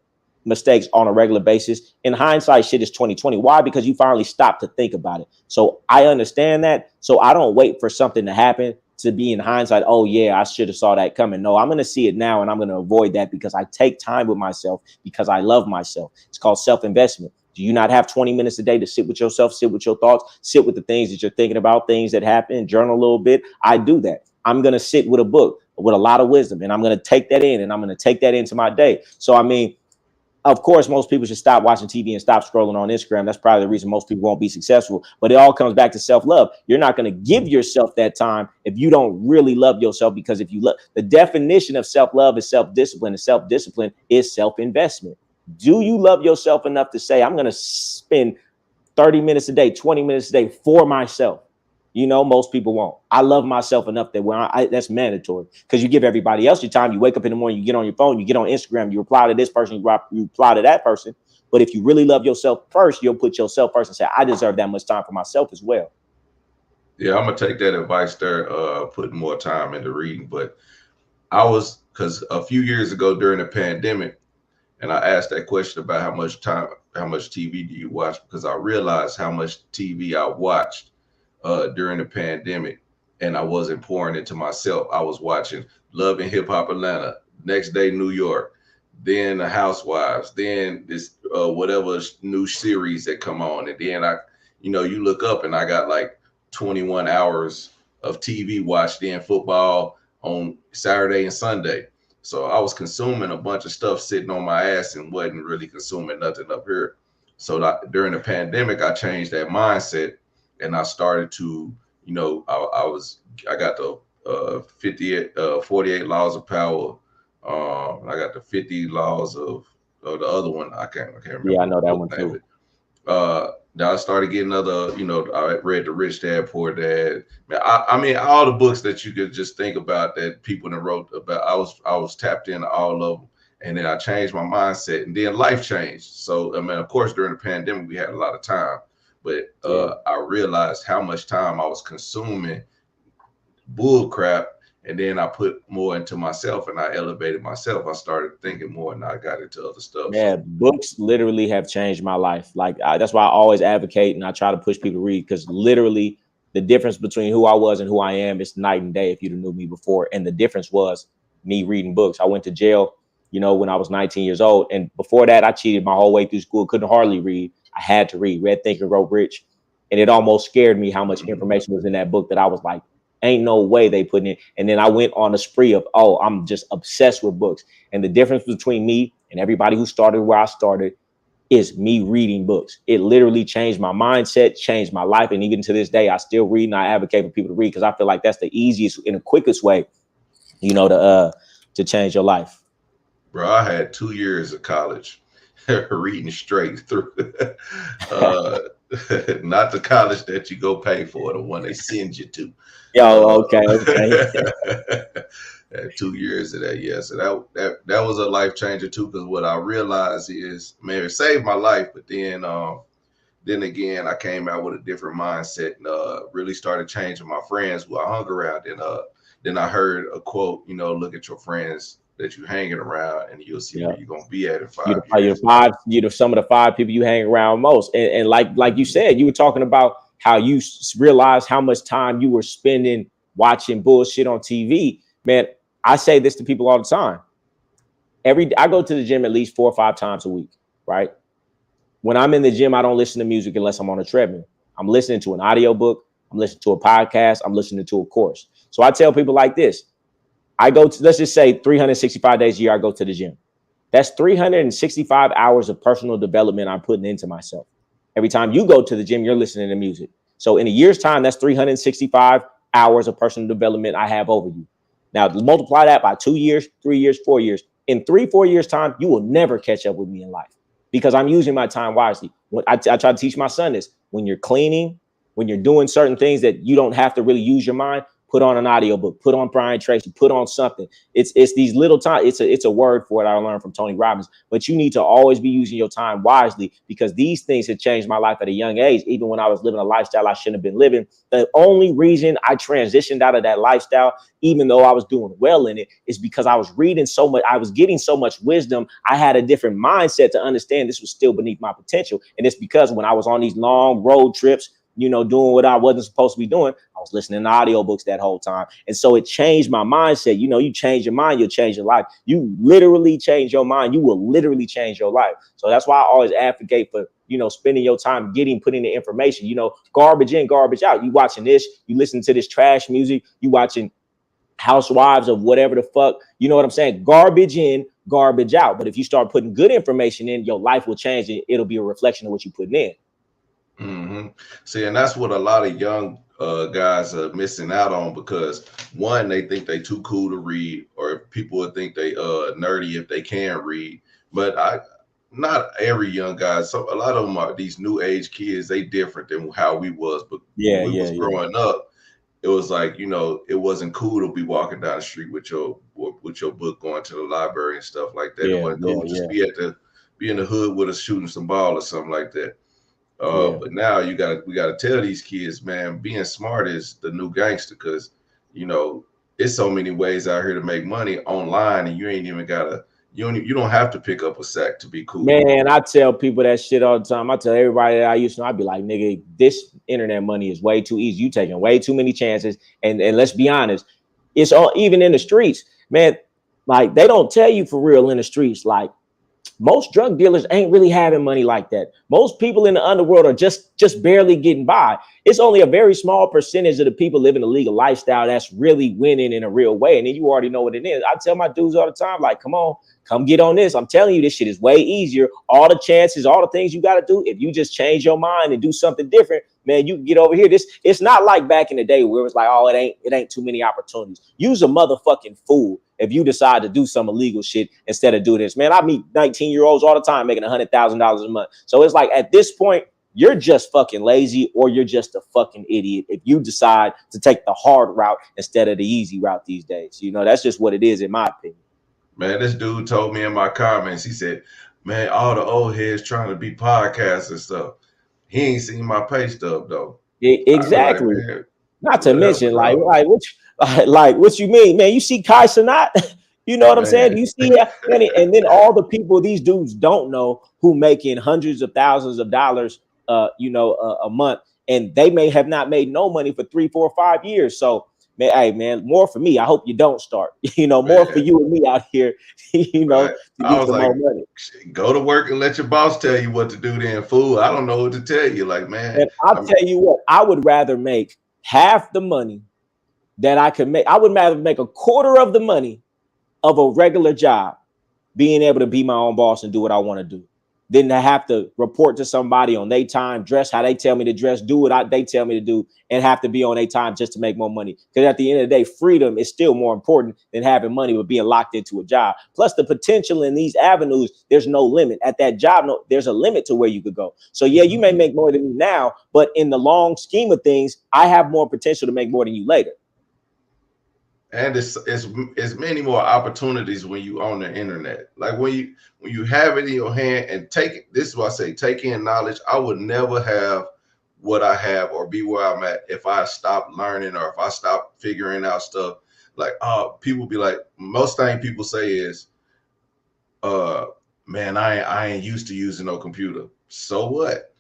mistakes on a regular basis. In hindsight, shit is 2020. Why? Because you finally stop to think about it. So I understand that. So I don't wait for something to happen to be in hindsight, oh yeah, I should have saw that coming. No, I'm going to see it now, and I'm going to avoid that because I take time with myself, because I love myself. It's called self-investment. Do you not have 20 minutes a day to sit with yourself, sit with your thoughts, sit with the things that you're thinking about, things that happen, journal a little bit? I do that. I'm going to sit with a book with a lot of wisdom, and I'm going to take that in, and I'm going to take that into my day. So, I mean, of course, most people should stop watching TV and stop scrolling on Instagram. That's probably the reason most people won't be successful. But it all comes back to self-love. You're not going to give yourself that time if you don't really love yourself, because if you love, the definition of self-love is self-discipline, and self-discipline is self-investment. Do you love yourself enough to say, I'm going to spend 30 minutes a day, 20 minutes a day for myself? You know, most people won't. I love myself enough that that's mandatory, because you give everybody else your time. You wake up in the morning, you get on your phone, you get on Instagram, you reply to this person, you reply to that person. But if you really love yourself first, you'll put yourself first and say, I deserve that much time for myself as well. Yeah, I'm gonna take that advice there, putting more time into reading. But because a few years ago during the pandemic, and I asked that question about how much TV do you watch, because I realized how much TV I watched during the pandemic, and I wasn't pouring into myself. I was watching Love and Hip Hop Atlanta, Next Day New York, then The Housewives, then this whatever new series that come on, and then you look up and I got like 21 hours of TV watched, then football on Saturday and Sunday. So I was consuming a bunch of stuff sitting on my ass and wasn't really consuming nothing up here. So during the pandemic, I changed that mindset, and I started to, I got the 48 laws of power. I got the 50 laws of the other one. I can't remember. Yeah, I know that one too. Now I started getting other, I read The Rich Dad Poor Dad. Man, I mean, all the books that you could just think about that people that wrote about, I was tapped into all of them. And then I changed my mindset, and then life changed. So, I mean, of course, during the pandemic, we had a lot of time, but I realized how much time I was consuming bull crap And then I put more into myself and I elevated myself. I started thinking more and I got into other stuff. Yeah, So books literally have changed my life. That's why I always advocate and I try to push people to read, because literally the difference between who I was and who I am is night and day if you'd have knew me before. And the difference was me reading books. I went to jail, when I was 19 years old. And before that, I cheated my whole way through school, couldn't hardly read. I had to read Read, Think, and Grow Rich. And it almost scared me how much information was in that book that I was like, ain't no way they put in. And then I went on a spree of, I'm just obsessed with books. And the difference between me and everybody who started where I started is me reading books. It literally changed my mindset, changed my life. And even to this day, I still read and I advocate for people to read because I feel like that's the easiest and the quickest way, to change your life. bro, I had 2 years of college reading straight through. uh, not the college that you go pay for, the one they send you to. Yo, okay. Had 2 years of that, yeah. So that was a life changer too, because what I realized is, man, it saved my life. But then again, I came out with a different mindset and really started changing my friends who I hung around. And then I heard a quote, look at your friends that you hanging around, and you'll see Yeah. where you're gonna be at in 5 You're years. some of the 5 people you hang around most. And like you said, you were talking about how you realized how much time you were spending watching bullshit on TV. Man, I say this to people all the time. I go to the gym at least 4 or 5 times a week, right? When I'm in the gym, I don't listen to music unless I'm on a treadmill. I'm listening to an audiobook, I'm listening to a podcast, I'm listening to a course. So I tell people like this. I go to, let's just say 365 days a year, I go to the gym. That's 365 hours of personal development I'm putting into myself. Every time you go to the gym, you're listening to music. So in a year's time, that's 365 hours of personal development I have over you. Now multiply that by 2 years, 3 years, 4 years. In 3-4 years time, you will never catch up with me in life because I'm using my time wisely. I try to teach my son this. When you're cleaning, when you're doing certain things that you don't have to really use your mind, put on an audiobook, put on Brian Tracy, put on something. It's these little time. It's a word for it I learned from Tony Robbins. But you need to always be using your time wisely because these things have changed my life at a young age. Even when I was living a lifestyle I shouldn't have been living. The only reason I transitioned out of that lifestyle, even though I was doing well in it, is because I was reading so much. I was getting so much wisdom. I had a different mindset to understand this was still beneath my potential. And it's because when I was on these long road trips, doing what I wasn't supposed to be doing, I was listening to audiobooks that whole time. And so it changed my mindset. You change your mind, you'll change your life. You literally change your mind, you will literally change your life. So that's why I always advocate for, spending your time putting the information, garbage in, garbage out. You watching this, you listen to this trash music, you watching housewives of whatever the fuck, you know what I'm saying? Garbage in, garbage out. But if you start putting good information in, your life will change and it'll be a reflection of what you're putting in. Mm-hmm. See, and that's what a lot of young guys are missing out on because one, they think they too cool to read, or people would think they nerdy if they can read. But not every young guy. So a lot of them are these new age kids. They different than how we was. But when we was growing up, it was like it wasn't cool to be walking down the street with your book, going to the library and stuff like that. It wasn't cool just be in the hood with us shooting some ball or something like that. But now we gotta tell these kids, man, being smart is the new gangster because it's so many ways out here to make money online, and you ain't even gotta you don't have to pick up a sack to be cool. Man, I tell people that shit all the time. I tell everybody that I used to know, I'd be like, nigga, this internet money is way too easy. You taking way too many chances. And let's be honest, it's all even in the streets, man. Like they don't tell you for real in the streets, like most drug dealers ain't really having money like that. Most people in the underworld are just barely getting by. It's only a very small percentage of the people living a legal lifestyle that's really winning in a real way. And then you already know what it is. I tell my dudes all the time, like, come on, come get on this. I'm telling you, this shit is way easier. All the chances, all the things you got to do, if you just change your mind and do something different, man, you can get over here. It's not like back in the day where it was like, oh, it ain't too many opportunities. Use a motherfucking fool if you decide to do some illegal shit instead of do this. Man, I meet 19-year-olds all the time making $100,000 a month. So it's like at this point, you're just fucking lazy or you're just a fucking idiot if you decide to take the hard route instead of the easy route these days. That's just what it is in my opinion. Man, this dude told me in my comments, he said, man, all the old heads trying to be podcasts and stuff. He ain't seen my pay stub though. Exactly. Like, not to mention, like Like, what you mean, man? You see Kai Cenat? You know what I'm saying? Man, You see, and then all the people these dudes don't know who making hundreds of thousands of dollars, a month, and they may have not made no money for 3, 4, 5 years. So, man, hey, man, more for me. I hope you don't start. More for man, you and me out here. right. To I get was some like, more money. go to work and let your boss tell you what to do then, fool. I don't know what to tell you. Like, man, And I'll tell you what, I would rather make half the money that I could make. I would rather make a quarter of the money of a regular job, being able to be my own boss and do what I want to do, than to have to report to somebody on their time, dress how they tell me to dress, do what they tell me to do, and have to be on their time just to make more money. Because at the end of the day, freedom is still more important than having money but being locked into a job. Plus, the potential in these avenues, there's no limit. At that job, no, there's a limit to where you could go. So yeah, you may make more than me now, but in the long scheme of things, I have more potential to make more than you later. and it's many more opportunities when you own the internet. Like when you have it in your hand and take it. This is what I say: take in knowledge. I would never have what I have or be where I'm at if I stopped learning or if I stopped figuring out stuff. Like, people be like, most thing people say is, uh, man, I ain't used to using no computer. So what?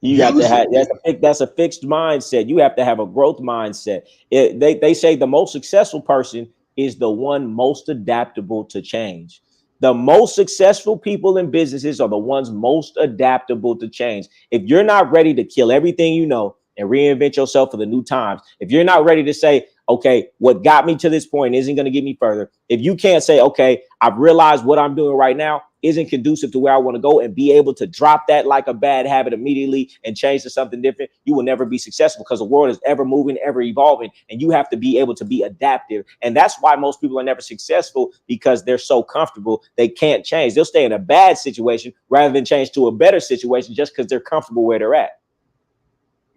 You got to Use have it. that's a fixed mindset. You have to have a growth mindset. They say the most successful person is the one most adaptable to change. The most successful people in businesses are the ones most adaptable to change. If you're not ready to kill everything you know and reinvent yourself for the new times, if you're not ready to say, okay, what got me to this point isn't going to get me further. If you can't say, okay, I've realized what I'm doing right now isn't conducive to where I want to go, and be able to drop that like a bad habit immediately and change to something different, you will never be successful, because the world is ever moving, ever evolving, and you have to be able to be adaptive. And that's why most people are never successful, because they're so comfortable they can't change. They'll stay in a bad situation rather than change to a better situation just because they're comfortable where they're at.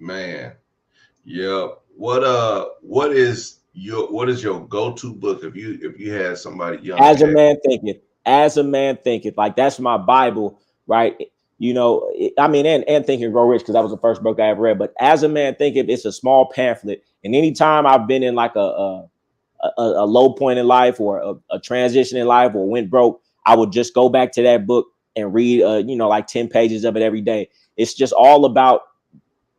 Man, yeah. What is your go-to book if you had somebody young As a cat? man thinketh, as a man thinketh, like that's my Bible, right? I mean, and Think and Grow Rich, because that was the first book I ever read. But As a Man Thinketh, it's a small pamphlet, and anytime I've been in like a low point in life, or a transition in life, or went broke, I would just go back to that book and read like 10 pages of it every day. It's just all about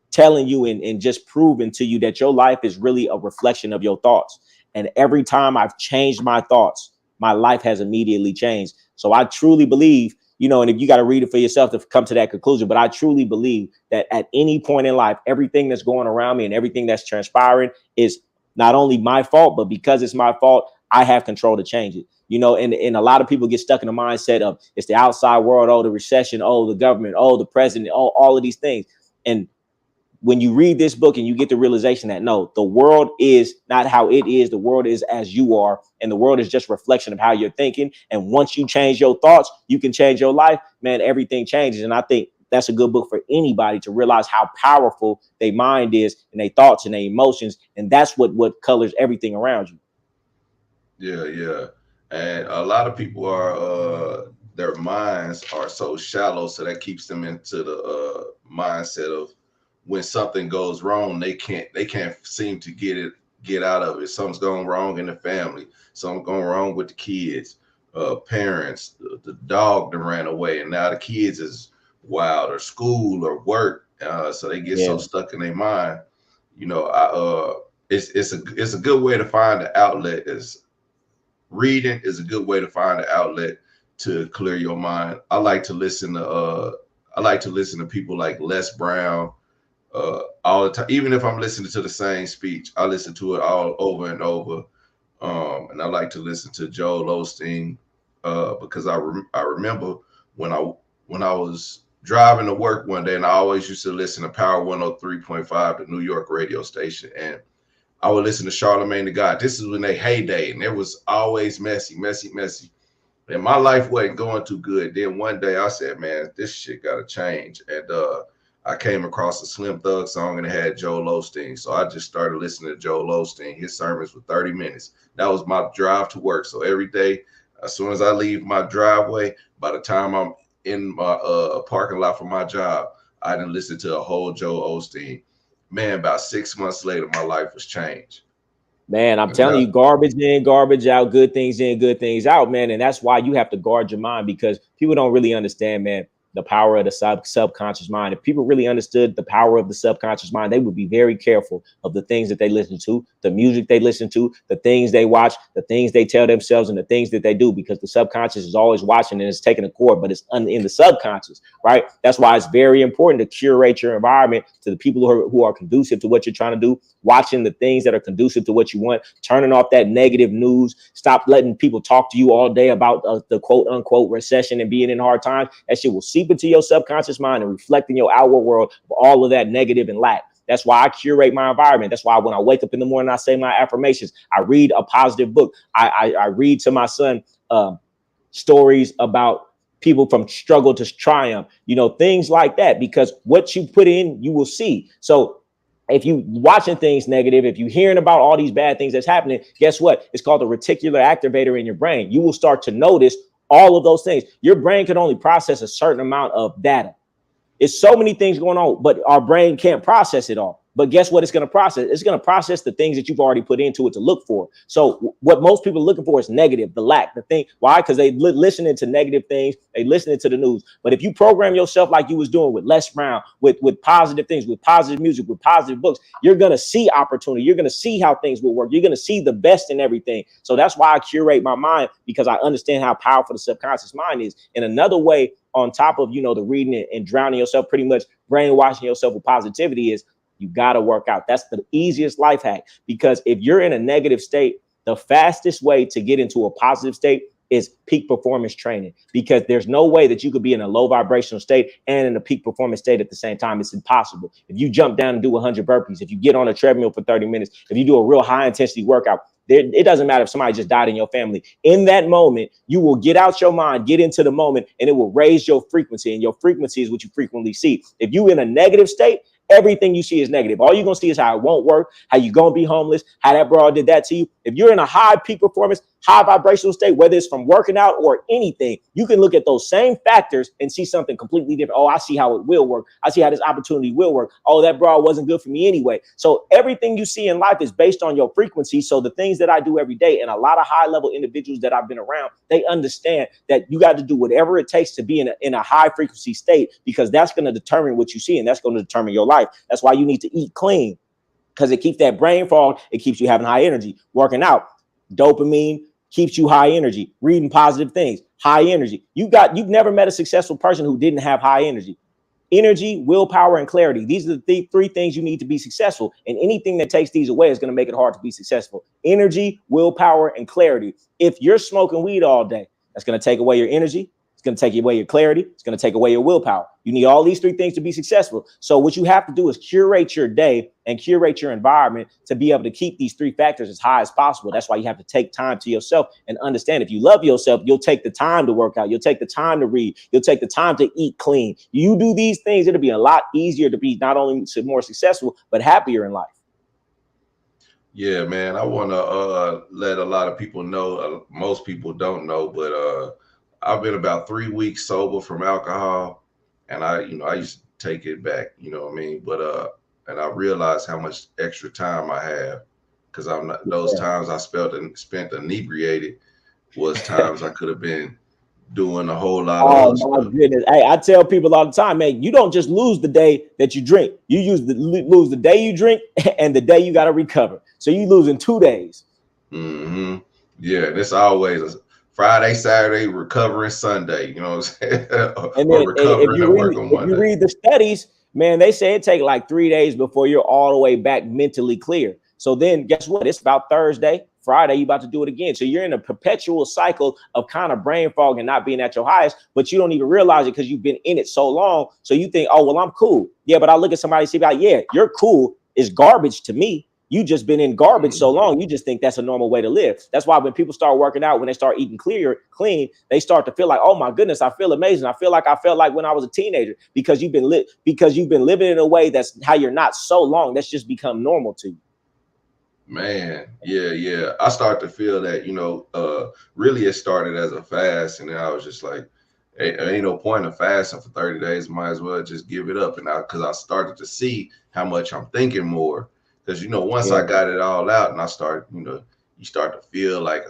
telling you and just proving to you that your life is really a reflection of your thoughts. And every time I've changed my thoughts, my life has immediately changed. So I truly believe, and if you got to read it for yourself to come to that conclusion, but I truly believe that at any point in life, everything that's going around me and everything that's transpiring is not only my fault, but because it's my fault, I have control to change it. And a lot of people get stuck in the mindset of it's the outside world, oh, the recession, oh, the government, oh, the president, oh, all of these things. And when you read this book and you get the realization that no, the world is not how it is, the world is as you are, and the world is just a reflection of how you're thinking. And once you change your thoughts, you can change your life, man. Everything changes. And I think that's a good book for anybody to realize how powerful their mind is, and their thoughts and their emotions. And that's what colors everything around you. Yeah, yeah. And a lot of people are their minds are so shallow, so that keeps them into the mindset of when something goes wrong, they can't seem to get out of it. Something's going wrong in the family, something going wrong with the kids, parents, the dog that ran away, and now the kids is wild, or school or work. So they get so Yeah. stuck in their mind. I it's a good way to find the outlet. Is reading is a good way to find an outlet to clear your mind. I like to listen to people like Les Brown all the time. Even if I'm listening to the same speech, I listen to it all over and over. And I like to listen to Joel Osteen because I remember when I was driving to work one day, and I always used to listen to Power 103.5, the New York radio station, and I would listen to Charlemagne the God. This is when they heyday, and it was always messy, messy, messy. And my life wasn't going too good. Then one day I said, man, this shit gotta change. And I came across a Slim Thug song and it had Joel Osteen. So I just started listening to Joel Osteen. His sermons were 30 minutes. That was my drive to work. So every day, as soon as I leave my driveway, by the time I'm in my parking lot for my job, I didn't listen to a whole Joel Osteen. man, about 6 months later, my life was changed. Man, I'm And telling that's you, garbage in, garbage out, good things in, good things out, man. And that's why you have to guard your mind, because people don't really understand, man, the power of the subconscious mind. If people really understood the power of the subconscious mind, they would be very careful of the things that they listen to, the music they listen to, the things they watch, the things they tell themselves, and the things that they do, because the subconscious is always watching and it's taking a cord, but it's in the subconscious, right? That's why it's very important to curate your environment to the people who are conducive to what you're trying to do, watching the things that are conducive to what you want, turning off that negative news, stop letting people talk to you all day about the quote unquote recession and being in hard times. That shit will seep into your subconscious mind and reflect in your outward world of all of that negative and lack. That's why I curate my environment. That's why when I wake up in the morning, I say my affirmations. I read a positive book. I read to my son stories about people from struggle to triumph, things like that, because what you put in, you will see. So if you watching things negative, if you hearing about all these bad things that's happening, guess what? It's called a reticular activator in your brain. You will start to notice all of those things. Your brain can only process a certain amount of data. It's so many things going on, but our brain can't process it all. But guess what it's going to process? It's going to process the things that you've already put into it to look for. So what most people are looking for is negative, the lack, the thing. Why? Because they listening to negative things. They listening to the news. But if you program yourself like you was doing with Les Brown, with positive things, with positive music, with positive books, you're going to see opportunity. You're going to see how things will work. You're going to see the best in everything. So that's why I curate my mind, because I understand how powerful the subconscious mind is. And another way, on top of, the reading and drowning yourself, pretty much brainwashing yourself with positivity, is you got to work out. That's the easiest life hack, because if you're in a negative state, the fastest way to get into a positive state is peak performance training, because there's no way that you could be in a low vibrational state and in a peak performance state at the same time. It's impossible. If you jump down and do 100 burpees, if you get on a treadmill for 30 minutes, if you do a real high intensity workout, it doesn't matter if somebody just died in your family. In that moment, you will get out your mind, get into the moment, and it will raise your frequency. And your frequency is what you frequently see. If you're in a negative state, everything you see is negative. All you're going to see is how it won't work, how you're going to be homeless, how that broad did that to you. If you're in a high peak performance, high vibrational state, whether it's from working out or anything, you can look at those same factors and see something completely different. Oh, I see how it will work. I see how this opportunity will work. Oh, that broad wasn't good for me anyway. So everything you see in life is based on your frequency. So the things that I do every day, and a lot of high level individuals that I've been around, they understand that you got to do whatever it takes to be in a high frequency state, because that's going to determine what you see, and that's going to determine your life. That's why you need to eat clean, because it keeps that brain fog. It keeps you having high energy. Working out, dopamine keeps you high energy. Reading positive things, high energy. You've never met a successful person who didn't have high energy. Energy, willpower, and clarity. These are the three things you need to be successful. And anything that takes these away is going to make it hard to be successful. Energy, willpower, and clarity. If you're smoking weed all day, that's going to take away your energy. It's going to take away your clarity. It's going to take away your willpower. You need all these three things to be successful. So what you have to do is curate your day and curate your environment to be able to keep these three factors as high as possible. That's why you have to take time to yourself and understand, if you love yourself, you'll take the time to work out. You'll take the time to read. You'll take the time to eat clean. You do these things, it'll be a lot easier to be not only more successful, but happier in life. Yeah, man. I want to let a lot of people know. Most people don't know, but I've been about 3 weeks sober from alcohol, and I used to take it back. You know what I mean? But and I realized how much extra time I have, because I'm not, those times I spent inebriated was times I could have been doing a whole lot of Oh other my stuff. goodness. Hey, I tell people all the time, man, you don't just lose the day that you drink. You lose the day you drink and the day you got to recover. So you losing 2 days. Mm-hmm. Yeah, and it's always a Friday, Saturday, recovering Sunday. You know what I'm saying? And Or then recovering at work on if you Monday. read the studies, man, they say it take like 3 days before you're all the way back mentally clear. So then guess what? It's about Thursday, Friday, you about to do it again. So you're in a perpetual cycle of kind of brain fog and not being at your highest, but you don't even realize it because you've been in it so long. So you think, oh, well, I'm cool. Yeah, but I look at somebody and see like, yeah, you're cool is garbage to me. You just been in garbage so long, you just think that's a normal way to live. That's why when people start working out, when they start eating clean, they start to feel like, oh my goodness, I feel amazing. I feel like I felt like when I was a teenager, because you've been living in a way that's how you're not so long. That's just become normal to you. Man, yeah. I start to feel that, really it started as a fast, and then I was just like, ain't no point in fasting for 30 days. Might as well just give it up. And because I started to see how much I'm thinking more. Because once Yeah, I got it all out, and I started, you start to feel like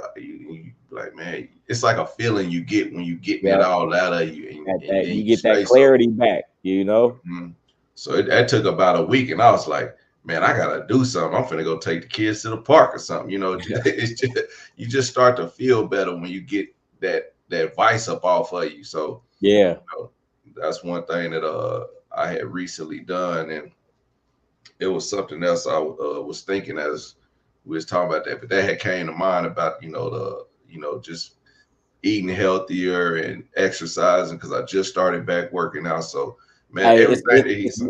like, man, it's like a feeling you get when you getting it yeah. all out of you, and That then you you get that stay so. clarity back, you know. Mhm. So that took about a week, and I was like, man, I gotta do something. I'm finna go take the kids to the park or something. It's just, you just start to feel better when you get that vice up off of you. So Yeah. that's one thing that I had recently done, and it was something else I was thinking as we was talking about that, but that had came to mind about the just eating healthier and exercising because I just started back working out. So man, Hey, everything that he's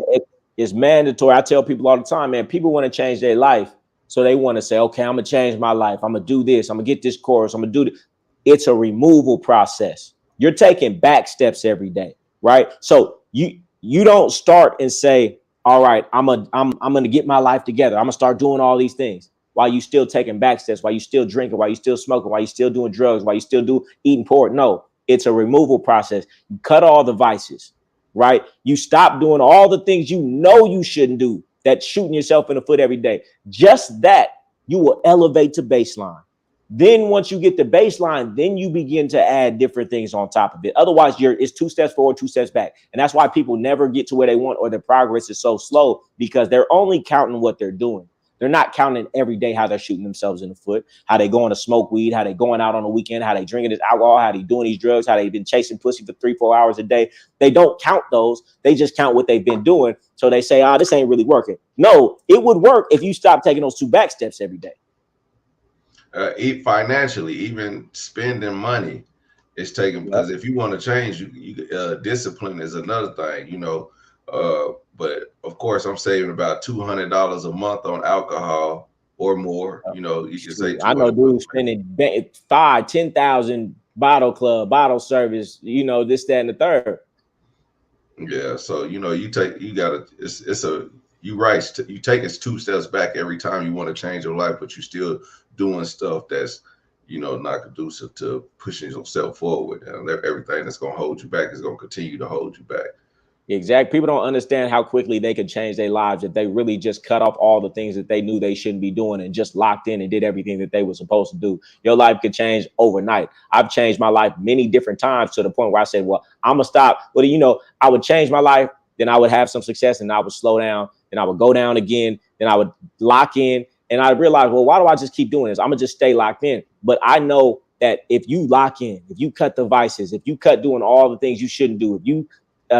it's mandatory. I tell people all the time, man, people want to change their life. So they want to say, okay, I'm gonna change my life. I'm gonna do this. I'm gonna get this course. I'm gonna do this. It's a removal process. You're taking back steps every day, right? So you don't start and say, all right, I'm gonna get my life together. I'm gonna start doing all these things while you still taking back steps, while you still drinking, while you still smoking, while you still doing drugs, while you still do eating pork. No, it's a removal process. You cut all the vices, right? You stop doing all the things you know you shouldn't do, that shooting yourself in the foot every day. Just that, you will elevate to baseline. Then once you get the baseline, then you begin to add different things on top of it. Otherwise, it's 2 steps forward, 2 steps back. And that's why people never get to where they want, or their progress is so slow, because they're only counting what they're doing. They're not counting every day how they're shooting themselves in the foot, how they going to smoke weed, how they going out on the weekend, how they drinking this alcohol, how they doing these drugs, how they've been chasing pussy for 3-4 hours a day. They don't count those. They just count what they've been doing. So they say, this ain't really working. No, it would work if you stop taking those 2 back steps every day. eat financially, even spending money is taken, Yep. because if you want to change, discipline is another thing, but of course I'm saving about $200 a month on alcohol or more. You can say Shoot, I know 200, but dudes spending 5, 10,000 bottle club, bottle service, this, that, and the third. yeah. So you gotta, it's a you right, you take us 2 steps back every time you want to change your life, but you still doing stuff that's not conducive to pushing yourself forward, and everything that's going to hold you back is going to continue to hold you back. Exactly. People don't understand how quickly they can change their lives if they really just cut off all the things that they knew they shouldn't be doing and just locked in and did everything that they were supposed to do. Your life could change overnight. I've changed my life many different times to the point where I said, well, I'm gonna stop. Well, I would change my life, then I would have some success, and I would slow down, then I would go down again, then I would lock in, and I realized, well, why do I just keep doing this? I'm gonna just stay locked in. But I know that if you lock in, if you cut the vices, if you cut doing all the things you shouldn't do, if you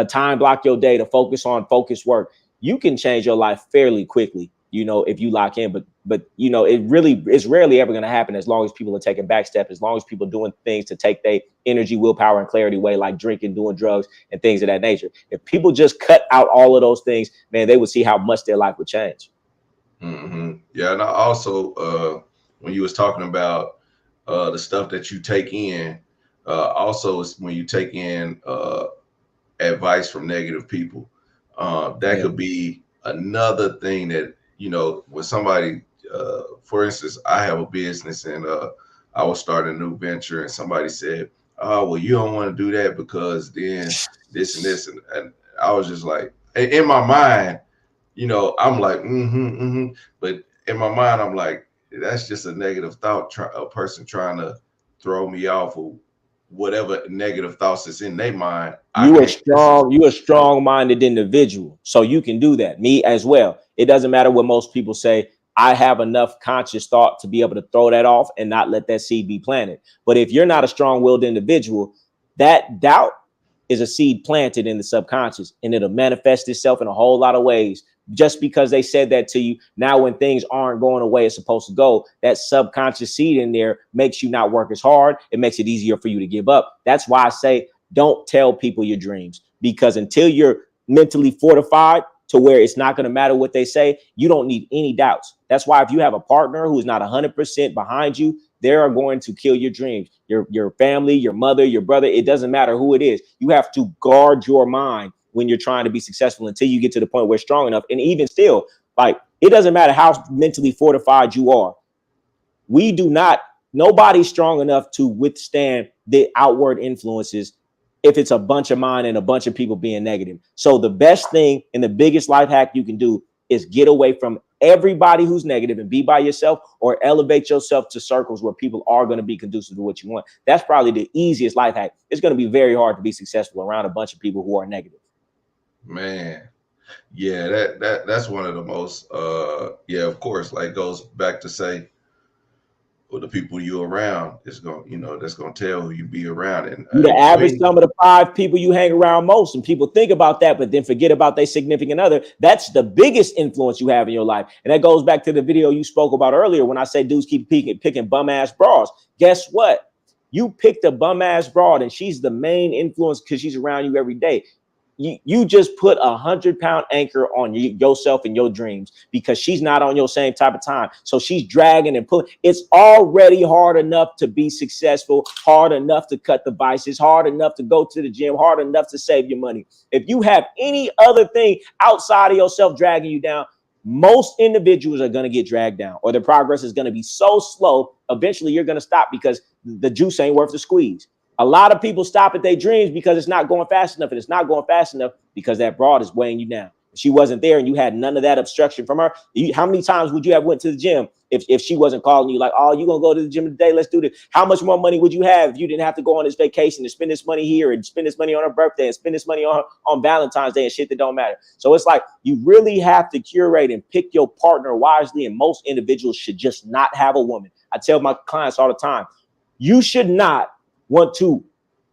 time block your day to focus on focused work, you can change your life fairly quickly, if you lock in. But it's rarely ever going to happen as long as people are taking back steps, as long as people are doing things to take their energy, willpower, and clarity away, like drinking, doing drugs, and things of that nature. If people just cut out all of those things, man, they would see how much their life would change. Yeah, and I also, when you was talking about the stuff that you take in, also when you take in advice from negative people. That Yeah. could be another thing that, when somebody, for instance, I have a business, and I was starting a new venture, and somebody said, oh, well, you don't want to do that because then this and this. And I was just like, in my mind, I'm like, but in my mind, I'm like, that's just a negative thought, a person trying to throw me off of whatever negative thoughts is in their mind. I You a can't listen to. strong-minded individual, so you can do that. Me as well. It doesn't matter what most people say. I have enough conscious thought to be able to throw that off and not let that seed be planted. But if you're not a strong-willed individual, that doubt is a seed planted in the subconscious, and it'll manifest itself in a whole lot of ways. Just because they said that to you, now when things aren't going the way it's supposed to go, that subconscious seed in there makes you not work as hard. It makes it easier for you to give up. That's why I say, don't tell people your dreams, because until you're mentally fortified to where it's not going to matter what they say, you don't need any doubts. That's why if you have a partner who's not 100% behind you, they are going to kill your dreams. Your family, your mother, your brother, it doesn't matter who it is. You have to guard your mind when you're trying to be successful until you get to the point where it's strong enough. And even still, like, it doesn't matter how mentally fortified you are. Nobody's strong enough to withstand the outward influences if it's a bunch of mine and a bunch of people being negative. So the best thing and the biggest life hack you can do is get away from everybody who's negative and be by yourself, or elevate yourself to circles where people are going to be conducive to what you want. That's probably the easiest life hack. It's going to be very hard to be successful around a bunch of people who are negative. Man, yeah, that's one of the most yeah, of course, like goes back to say, well, the people you around is going, you know, that's going to tell who you be around. And You the for average me, sum of the 5 people you hang around most, and people think about that, but then forget about their significant other. That's the biggest influence you have in your life. And that goes back to the video you spoke about earlier when I say dudes keep picking bum ass bras. Guess what? You picked a bum ass broad, and she's the main influence because she's around you every day. You just put 100-pound anchor on yourself and your dreams because she's not on your same type of time. So she's dragging and pulling. It's already hard enough to be successful, hard enough to cut the vices, hard enough to go to the gym, hard enough to save your money. If you have any other thing outside of yourself dragging you down, most individuals are going to get dragged down, or the progress is going to be so slow. Eventually, you're going to stop because the juice ain't worth the squeeze. A lot of people stop at their dreams because it's not going fast enough, and it's not going fast enough because that broad is weighing you down. If she wasn't there and you had none of that obstruction from her, how many times would you have went to the gym if she wasn't calling you like, oh, you gonna go to the gym today? Let's do this. How much more money would you have if you didn't have to go on this vacation and spend this money here and spend this money on her birthday and spend this money on Valentine's Day and shit that don't matter? So it's like you really have to curate and pick your partner wisely, and most individuals should just not have a woman. I tell my clients all the time, you should not want to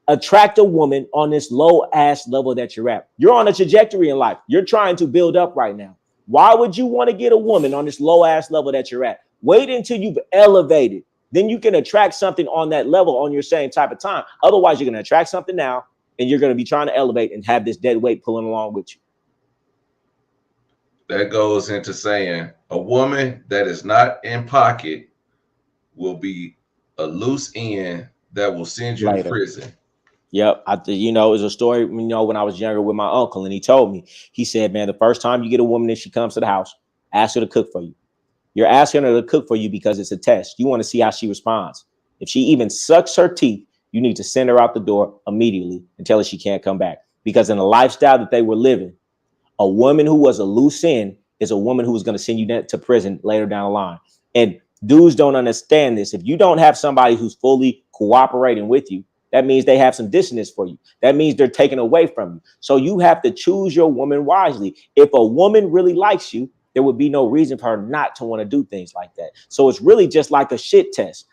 attract a woman on this low ass level that you're at. You're on a trajectory in life. You're trying to build up right now. Why would you want to get a woman on this low ass level that you're at? Wait until you've elevated. Then you can attract something on that level on your same type of time. Otherwise, you're going to attract something now, and you're going to be trying to elevate and have this dead weight pulling along with you. that goes into saying a woman that is not in pocket will be a loose end that will send you to prison. Yep. You know, it was a story, you know, when I was younger with my uncle, and he told me, he said, man, the first time you get a woman and she comes to the house, ask her to cook for you. You're asking her to cook for you because it's a test. You want to see how she responds. If she even sucks her teeth, you need to send her out the door immediately and tell her she can't come back. Because in the lifestyle that they were living, a woman who was a loose end is a woman who is going to send you to prison later down the line. And dudes don't understand this. If you don't have somebody who's fully cooperating with you, that means they have some dissonance for you. That means they're taken away from you. So you have to choose your woman wisely. If a woman really likes you, there would be no reason for her not to want to do things like that. So it's really just like a shit test.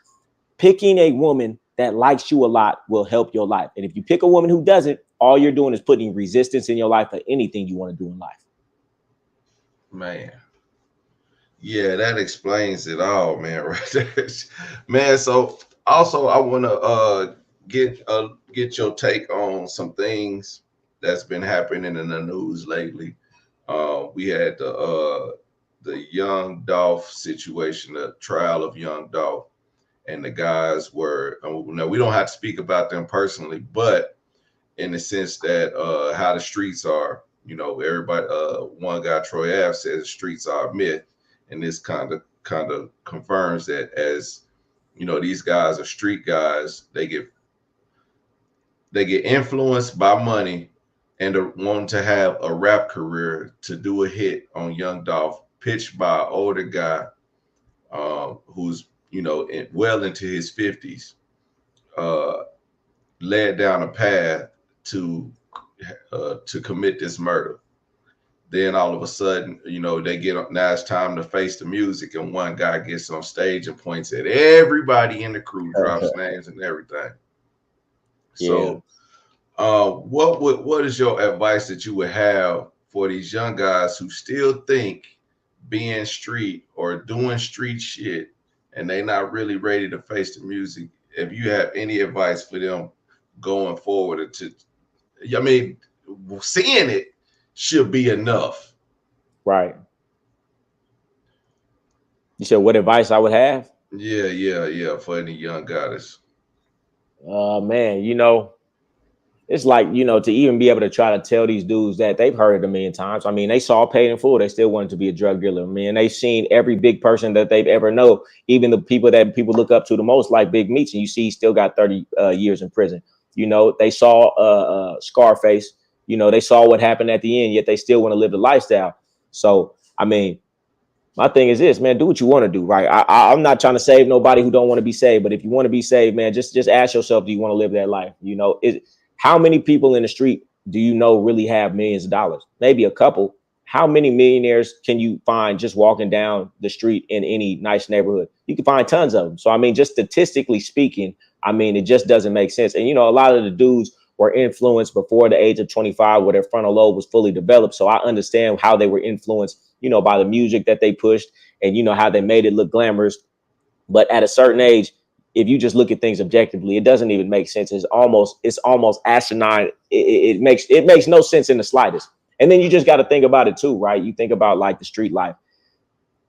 Picking a woman that likes you a lot will help your life. And if you pick a woman who doesn't, all you're doing is putting resistance in your life for anything you want to do in life. Man. Yeah, that explains it all, man. Right there. Man, so also I want to get your take on some things that's been happening in the news lately. We had the Young Dolph situation, the trial of Young Dolph, and the guys were. Now we don't have to speak about them personally, but in the sense that how the streets are, you know, everybody. One guy, Troy Ave, says the streets are a myth, and this kind of confirms that. As you know, these guys are street guys. They get influenced by money and want to have a rap career to do a hit on Young Dolph, pitched by an older guy who's, you know, well into his 50s, led down a path to commit this murder. Then all of a sudden, you know, they get now it's time to face the music, and one guy gets on stage and points at everybody in the crew, drops names and everything. Yeah. So what is your advice that you would have for these young guys who still think being street or doing street shit and they not really ready to face the music? If you have any advice for them going forward, I mean, seeing it should be enough. Right. You said what advice I would have? Yeah, for any young guys. Man, you know, it's like, you know, to even be able to try to tell these dudes that they've heard it a million times. I mean, they saw Paid in Full. They still wanted to be a drug dealer. I mean, they've seen every big person that they've ever know, even the people that people look up to the most, like Big Meech, and you see he still got 30 years in prison. You know, they saw Scarface. You know, they saw what happened at the end, yet they still want to live the lifestyle. So, I mean, my thing is this, man, do what you want to do, right? I'm not trying to save nobody who don't want to be saved, but if you want to be saved, man, just ask yourself, do you want to live that life? You know, how many people in the street do you know really have millions of dollars? Maybe a couple. How many millionaires can you find just walking down the street in any nice neighborhood? You can find tons of them. So, I mean, just statistically speaking, I mean, it just doesn't make sense. And, you know, a lot of the dudes were influenced before the age of 25 where their frontal lobe was fully developed. So I understand how they were influenced, you know, by the music that they pushed and, you know, how they made it look glamorous. But at a certain age, if you just look at things objectively, it doesn't even make sense. It's almost asinine. It makes no sense in the slightest. And then you just got to think about it too, right? You think about like the street life.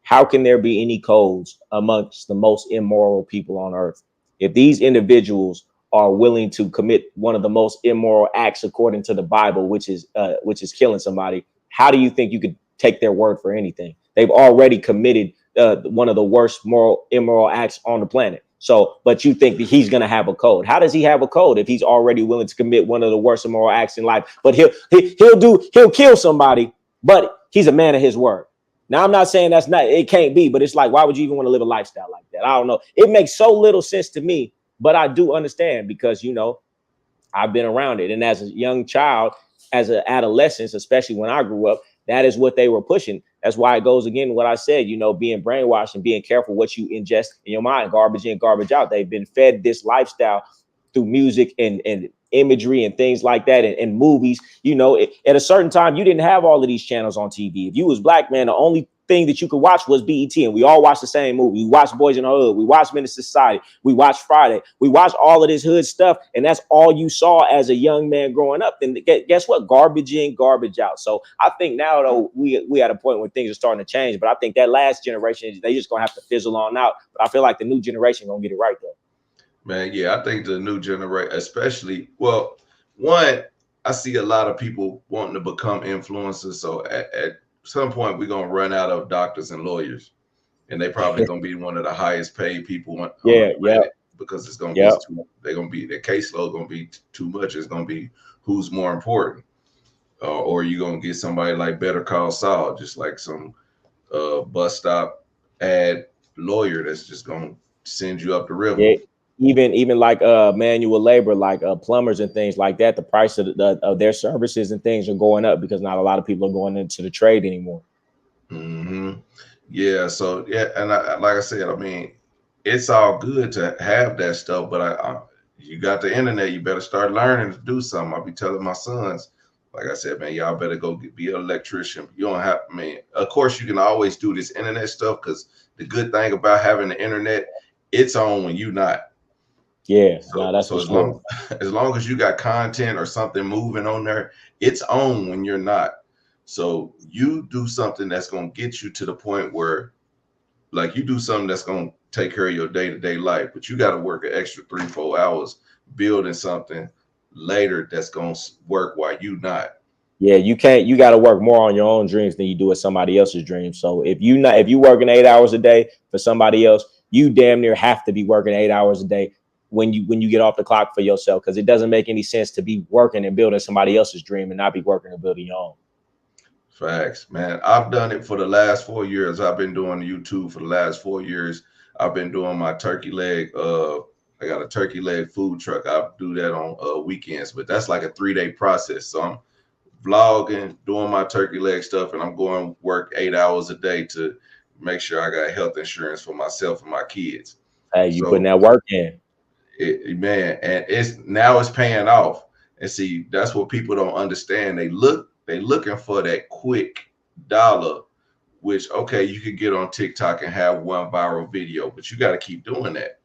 How can there be any codes amongst the most immoral people on earth? If these individuals are willing to commit one of the most immoral acts according to the Bible, which is killing somebody, how do you think you could take their word for anything? They've already committed one of the worst immoral acts on the planet. So, but you think that he's going to have a code? How does he have a code if he's already willing to commit one of the worst immoral acts in life? But he'll kill somebody, but he's a man of his word. Now, I'm not saying it can't be, but it's like, why would you even want to live a lifestyle like that? I don't know. It makes so little sense to me, but I do understand because, you know, I've been around it. And as a young child, as an adolescent, especially when I grew up, that is what they were pushing. That's why it goes again, what I said, you know, being brainwashed and being careful what you ingest in your mind, garbage in, garbage out. They've been fed this lifestyle through music and imagery and things like that and movies. You know, at a certain time, you didn't have all of these channels on TV. If you was black, man, the only thing that you could watch was BET, and we all watched the same movie. We watched Boys in the Hood, we watched Menace to Society, we watched Friday, we watched all of this hood stuff, and that's all you saw as a young man growing up. Then guess what? Garbage in, garbage out. So I think now though we at a point where things are starting to change, but I think that last generation, they just gonna have to fizzle on out. But I feel like the new generation gonna get it right though. Man, yeah, I think the new generation, especially, well, one, I see a lot of people wanting to become influencers. So at some point, we're gonna run out of doctors and lawyers, and they probably gonna be one of the highest paid people on the planet because it's gonna be they're gonna be their caseload gonna be too much. It's gonna be who's more important, or you gonna get somebody like Better Call Saul, just like some bus stop ad lawyer that's just gonna send you up the river. Yeah. Even like manual labor, like plumbers and things like that, the price of their services and things are going up because not a lot of people are going into the trade anymore. Mm-hmm. Yeah. So yeah, and like I said, I mean, it's all good to have that stuff, but you got the internet, you better start learning to do something. I'll be telling my sons, like I said, man, y'all better go be an electrician. You don't have, I mean, of course you can always do this internet stuff because the good thing about having the internet, it's on when you're not. Yeah, so, that's so sure. as long as you got content or something moving on there, it's on when you're not. So you do something that's going to get you to the point where, like, you do something that's going to take care of your day-to-day life, but you got to work an extra 3-4 hours building something later that's going to work while you not. Yeah, you got to work more on your own dreams than you do at somebody else's dreams. So if you working 8 hours a day for somebody else, you damn near have to be working 8 hours a day when you get off the clock for yourself, because it doesn't make any sense to be working and building somebody else's dream and not be working and building your own. Facts, man. I've done it for the last 4 years. I've been doing YouTube for the last 4 years. I've been doing my turkey leg. I got a turkey leg food truck. I do that on weekends, but that's like a 3-day process. So I'm vlogging, doing my turkey leg stuff, and I'm going work 8 hours a day to make sure I got health insurance for myself and my kids. Hey, you putting that work in. Man, and it's paying off. And see, that's what people don't understand. They looking for that quick dollar, which, okay, you could get on TikTok and have one viral video, but you got to keep doing that.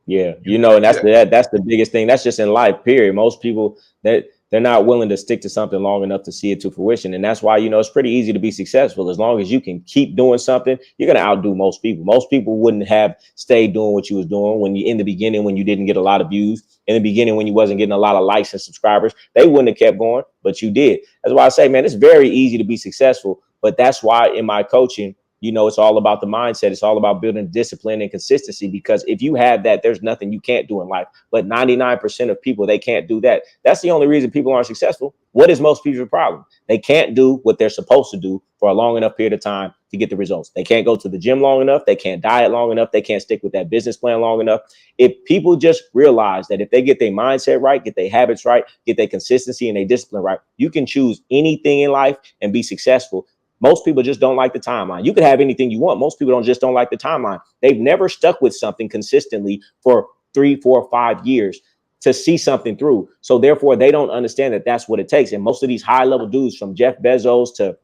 Yeah, you know, and that's the biggest thing. That's just in life, period. Most people that they're not willing to stick to something long enough to see it to fruition. And that's why, you know, it's pretty easy to be successful. As long as you can keep doing something, you're going to outdo most people. Most people wouldn't have stayed doing what you was doing in the beginning, when you didn't get a lot of views, in the beginning, when you wasn't getting a lot of likes and subscribers. They wouldn't have kept going, but you did. That's why I say, man, it's very easy to be successful. But that's why in my coaching, you know, it's all about the mindset. It's all about building discipline and consistency, because if you have that, there's nothing you can't do in life. But 99% of people, they can't do that. That's the only reason people aren't successful. What is most people's problem? They can't do what they're supposed to do for a long enough period of time to get the results. They can't go to the gym long enough. They can't diet long enough. They can't stick with that business plan long enough. If people just realize that if they get their mindset right, get their habits right, get their consistency and their discipline right, you can choose anything in life and be successful. Most people just don't like the timeline. You can have anything you want. Most people don't like the timeline. They've never stuck with something consistently for 3, 4, 5 years to see something through. So therefore, they don't understand that that's what it takes. And most of these high level dudes, from Jeff Bezos to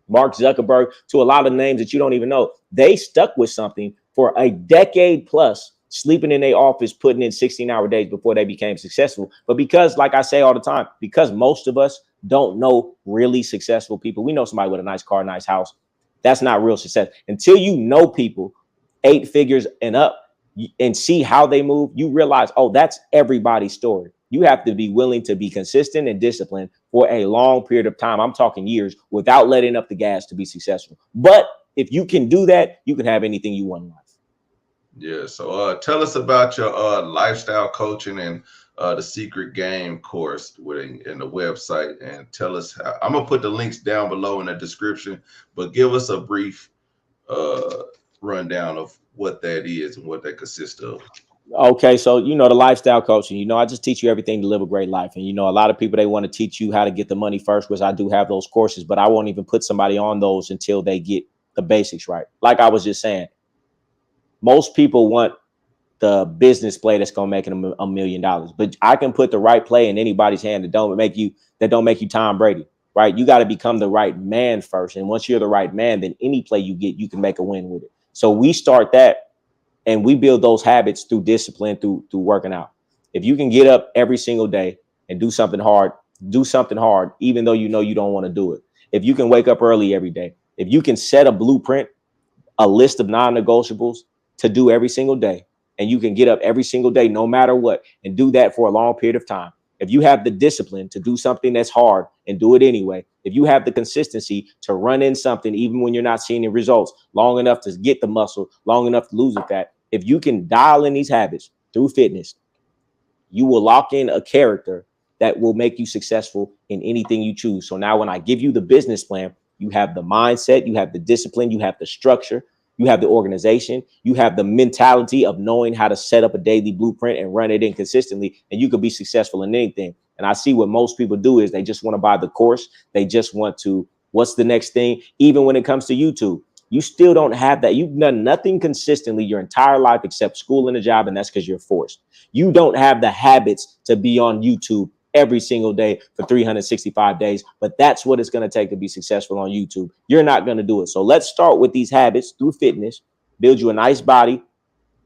Mark Zuckerberg to a lot of names that you don't even know, they stuck with something for a decade plus, sleeping in their office, putting in 16-hour days before they became successful. But because, like I say all the time, because most of us don't know really successful people. We know somebody with a nice car, nice house. That's not real success. Until you know people 8 figures and up and see how they move, you realize, oh, that's everybody's story. You have to be willing to be consistent and disciplined for a long period of time. I'm talking years, without letting up the gas to be successful. But if you can do that, you can have anything you want in life. Yeah. So tell us about your lifestyle coaching and the secret game course in the website, and tell us how. I'm gonna put the links down below in the description, but give us a brief rundown of what that is and what that consists of. Okay, so you know, the lifestyle coaching, you know, I just teach you everything to live a great life. And you know, a lot of people, they want to teach you how to get the money first, which I do have those courses, but I won't even put somebody on those until they get the basics right. Like I was just saying, most people want the business play that's gonna make them $1 million, but I can put the right play in anybody's hand that don't make you Tom Brady, right? You got to become the right man first, and once you're the right man, then any play you get, you can make a win with it. So we start that, and we build those habits through discipline, through working out. If you can get up every single day and do something hard, even though you know you don't want to do it. If you can wake up early every day, if you can set a blueprint, a list of non-negotiables to do every single day, and you can get up every single day, no matter what, and do that for a long period of time. If you have the discipline to do something that's hard and do it anyway, if you have the consistency to run in something, even when you're not seeing the results, long enough to get the muscle, long enough to lose the fat, if you can dial in these habits through fitness, you will lock in a character that will make you successful in anything you choose. So now when I give you the business plan, you have the mindset, you have the discipline, you have the structure, you have the organization, you have the mentality of knowing how to set up a daily blueprint and run it in consistently, and you could be successful in anything. And I see what most people do is they just want to buy the course. They just want to, what's the next thing? Even when it comes to YouTube, you still don't have that. You've done nothing consistently your entire life except school and a job, and that's because you're forced. You don't have the habits to be on YouTube every single day for 365 days, but that's what it's going to take to be successful on YouTube. You're not going to do it. So let's start with these habits through fitness, build you a nice body.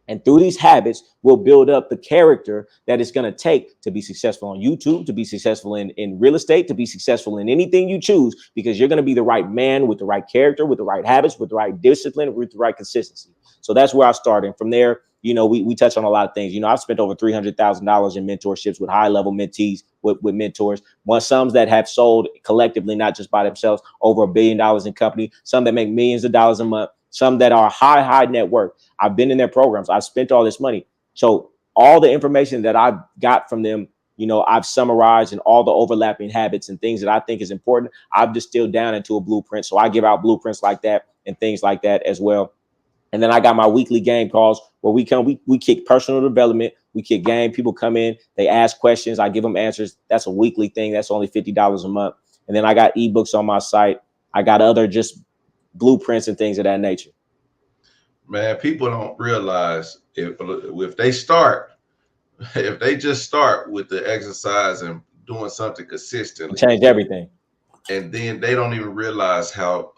And through these habits, we'll build up the character that it's going to take to be successful on YouTube, to be successful in real estate, to be successful in anything you choose, because you're going to be the right man with the right character, with the right habits, with the right discipline, with the right consistency. So that's where I started. And from there, you know, we touch on a lot of things. You know, I've spent over $300,000 in mentorships with high level mentees, with mentors. Some that have sold collectively, not just by themselves, over $1 billion in company, some that make millions of dollars a month, some that are high net worth. I've been in their programs. I've spent all this money. So all the information that I've got from them, you know, I've summarized, and all the overlapping habits and things that I think is important, I've distilled down into a blueprint. So I give out blueprints like that and things like that as well. And then I got my weekly game calls where we kick personal development, we kick game. People come in, they ask questions, I give them answers. That's a weekly thing. That's only $50 a month. And then I got ebooks on my site. I got other just blueprints and things of that nature. Man, people don't realize if they start, if they just start with the exercise and doing something consistently, Change everything. And then they don't even realize how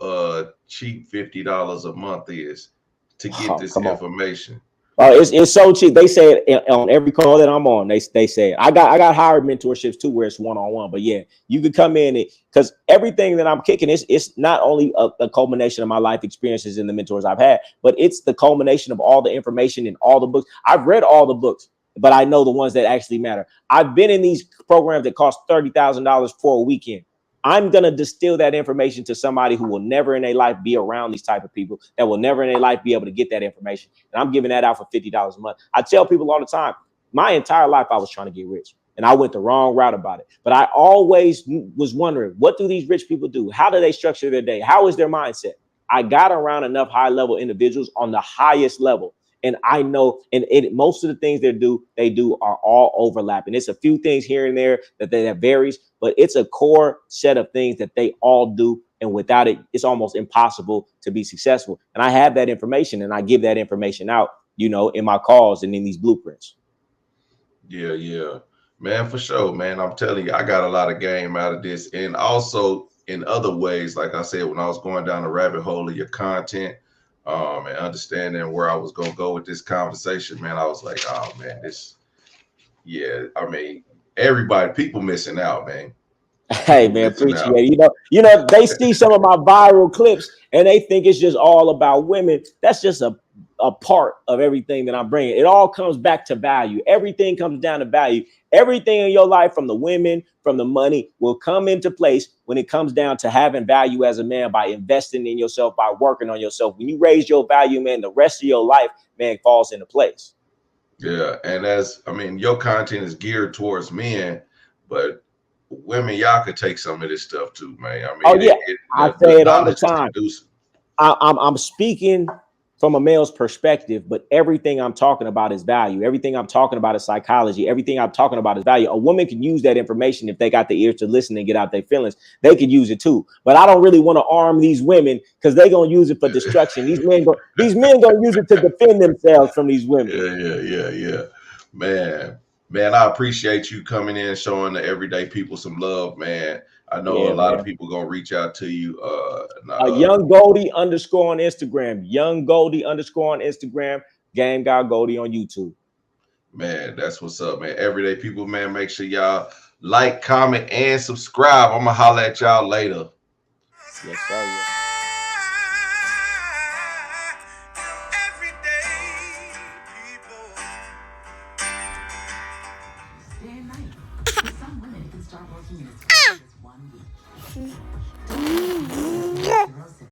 cheap $50 a month is to get this information. Oh, it's so cheap. They say it on every call that I'm on. They say it. I got hired mentorships too, where it's one-on-one. But yeah, you could come in because everything that I'm kicking it's not only a culmination of my life experiences and the mentors I've had, but it's the culmination of all the information in all the books. I've read all the books, but I know the ones that actually matter. I've been in these programs that cost $30,000 for a weekend. I'm going to distill that information to somebody who will never in their life be around these type of people, that will never in their life be able to get that information. And I'm giving that out for $50 a month. I tell people all the time, my entire life, I was trying to get rich and I went the wrong route about it. But I always was wondering, what do these rich people do? How do they structure their day? How is their mindset? I got around enough high level individuals on the highest level. And I know, and most of the things they do are all overlapping. It's a few things here and there that varies, but it's a core set of things that they all do. And without it, it's almost impossible to be successful. And I have that information and I give that information out, in my calls and in these blueprints. Yeah, man, for sure, man. I'm telling you, I got a lot of game out of this, and also in other ways, like I said, when I was going down the rabbit hole of your content, and understanding where I was gonna go with this conversation, man, I was like, oh man, I mean, people missing out, man. Hey man, appreciate it. They see some of my viral clips and they think it's just all about women. That's just a part of everything that I'm bringing. It all comes back to value. Everything comes down to value. Everything in your life, from the women, from the money, will come into place when it comes down to having value as a man, by investing in yourself, by working on yourself. When you raise your value, man, the rest of your life, man, falls into place. Yeah, and your content is geared towards men, but women, y'all could take some of this stuff too, man. I mean, Oh yeah, I say it all the time. I'm speaking from a male's perspective, but everything I'm talking about is value. Everything I'm talking about is psychology. Everything I'm talking about is value. A woman can use that information if they got the ears to listen and get out their feelings. They could use it too. But I don't really want to arm these women because they're gonna use it for destruction. These men gonna use it to defend themselves from these women. Yeah. Man, I appreciate you coming in, showing the everyday people some love, man. I know a lot of people gonna reach out to you. Young Goldie _ on Instagram. Young Goldie _ on Instagram. Game Guy Goldie on YouTube. Man, that's what's up, man. Everyday people, man. Make sure y'all like, comment, and subscribe. I'm gonna holler at y'all later. Yes, sir. Day and night. For some women, it can start working in as fast as 1 week.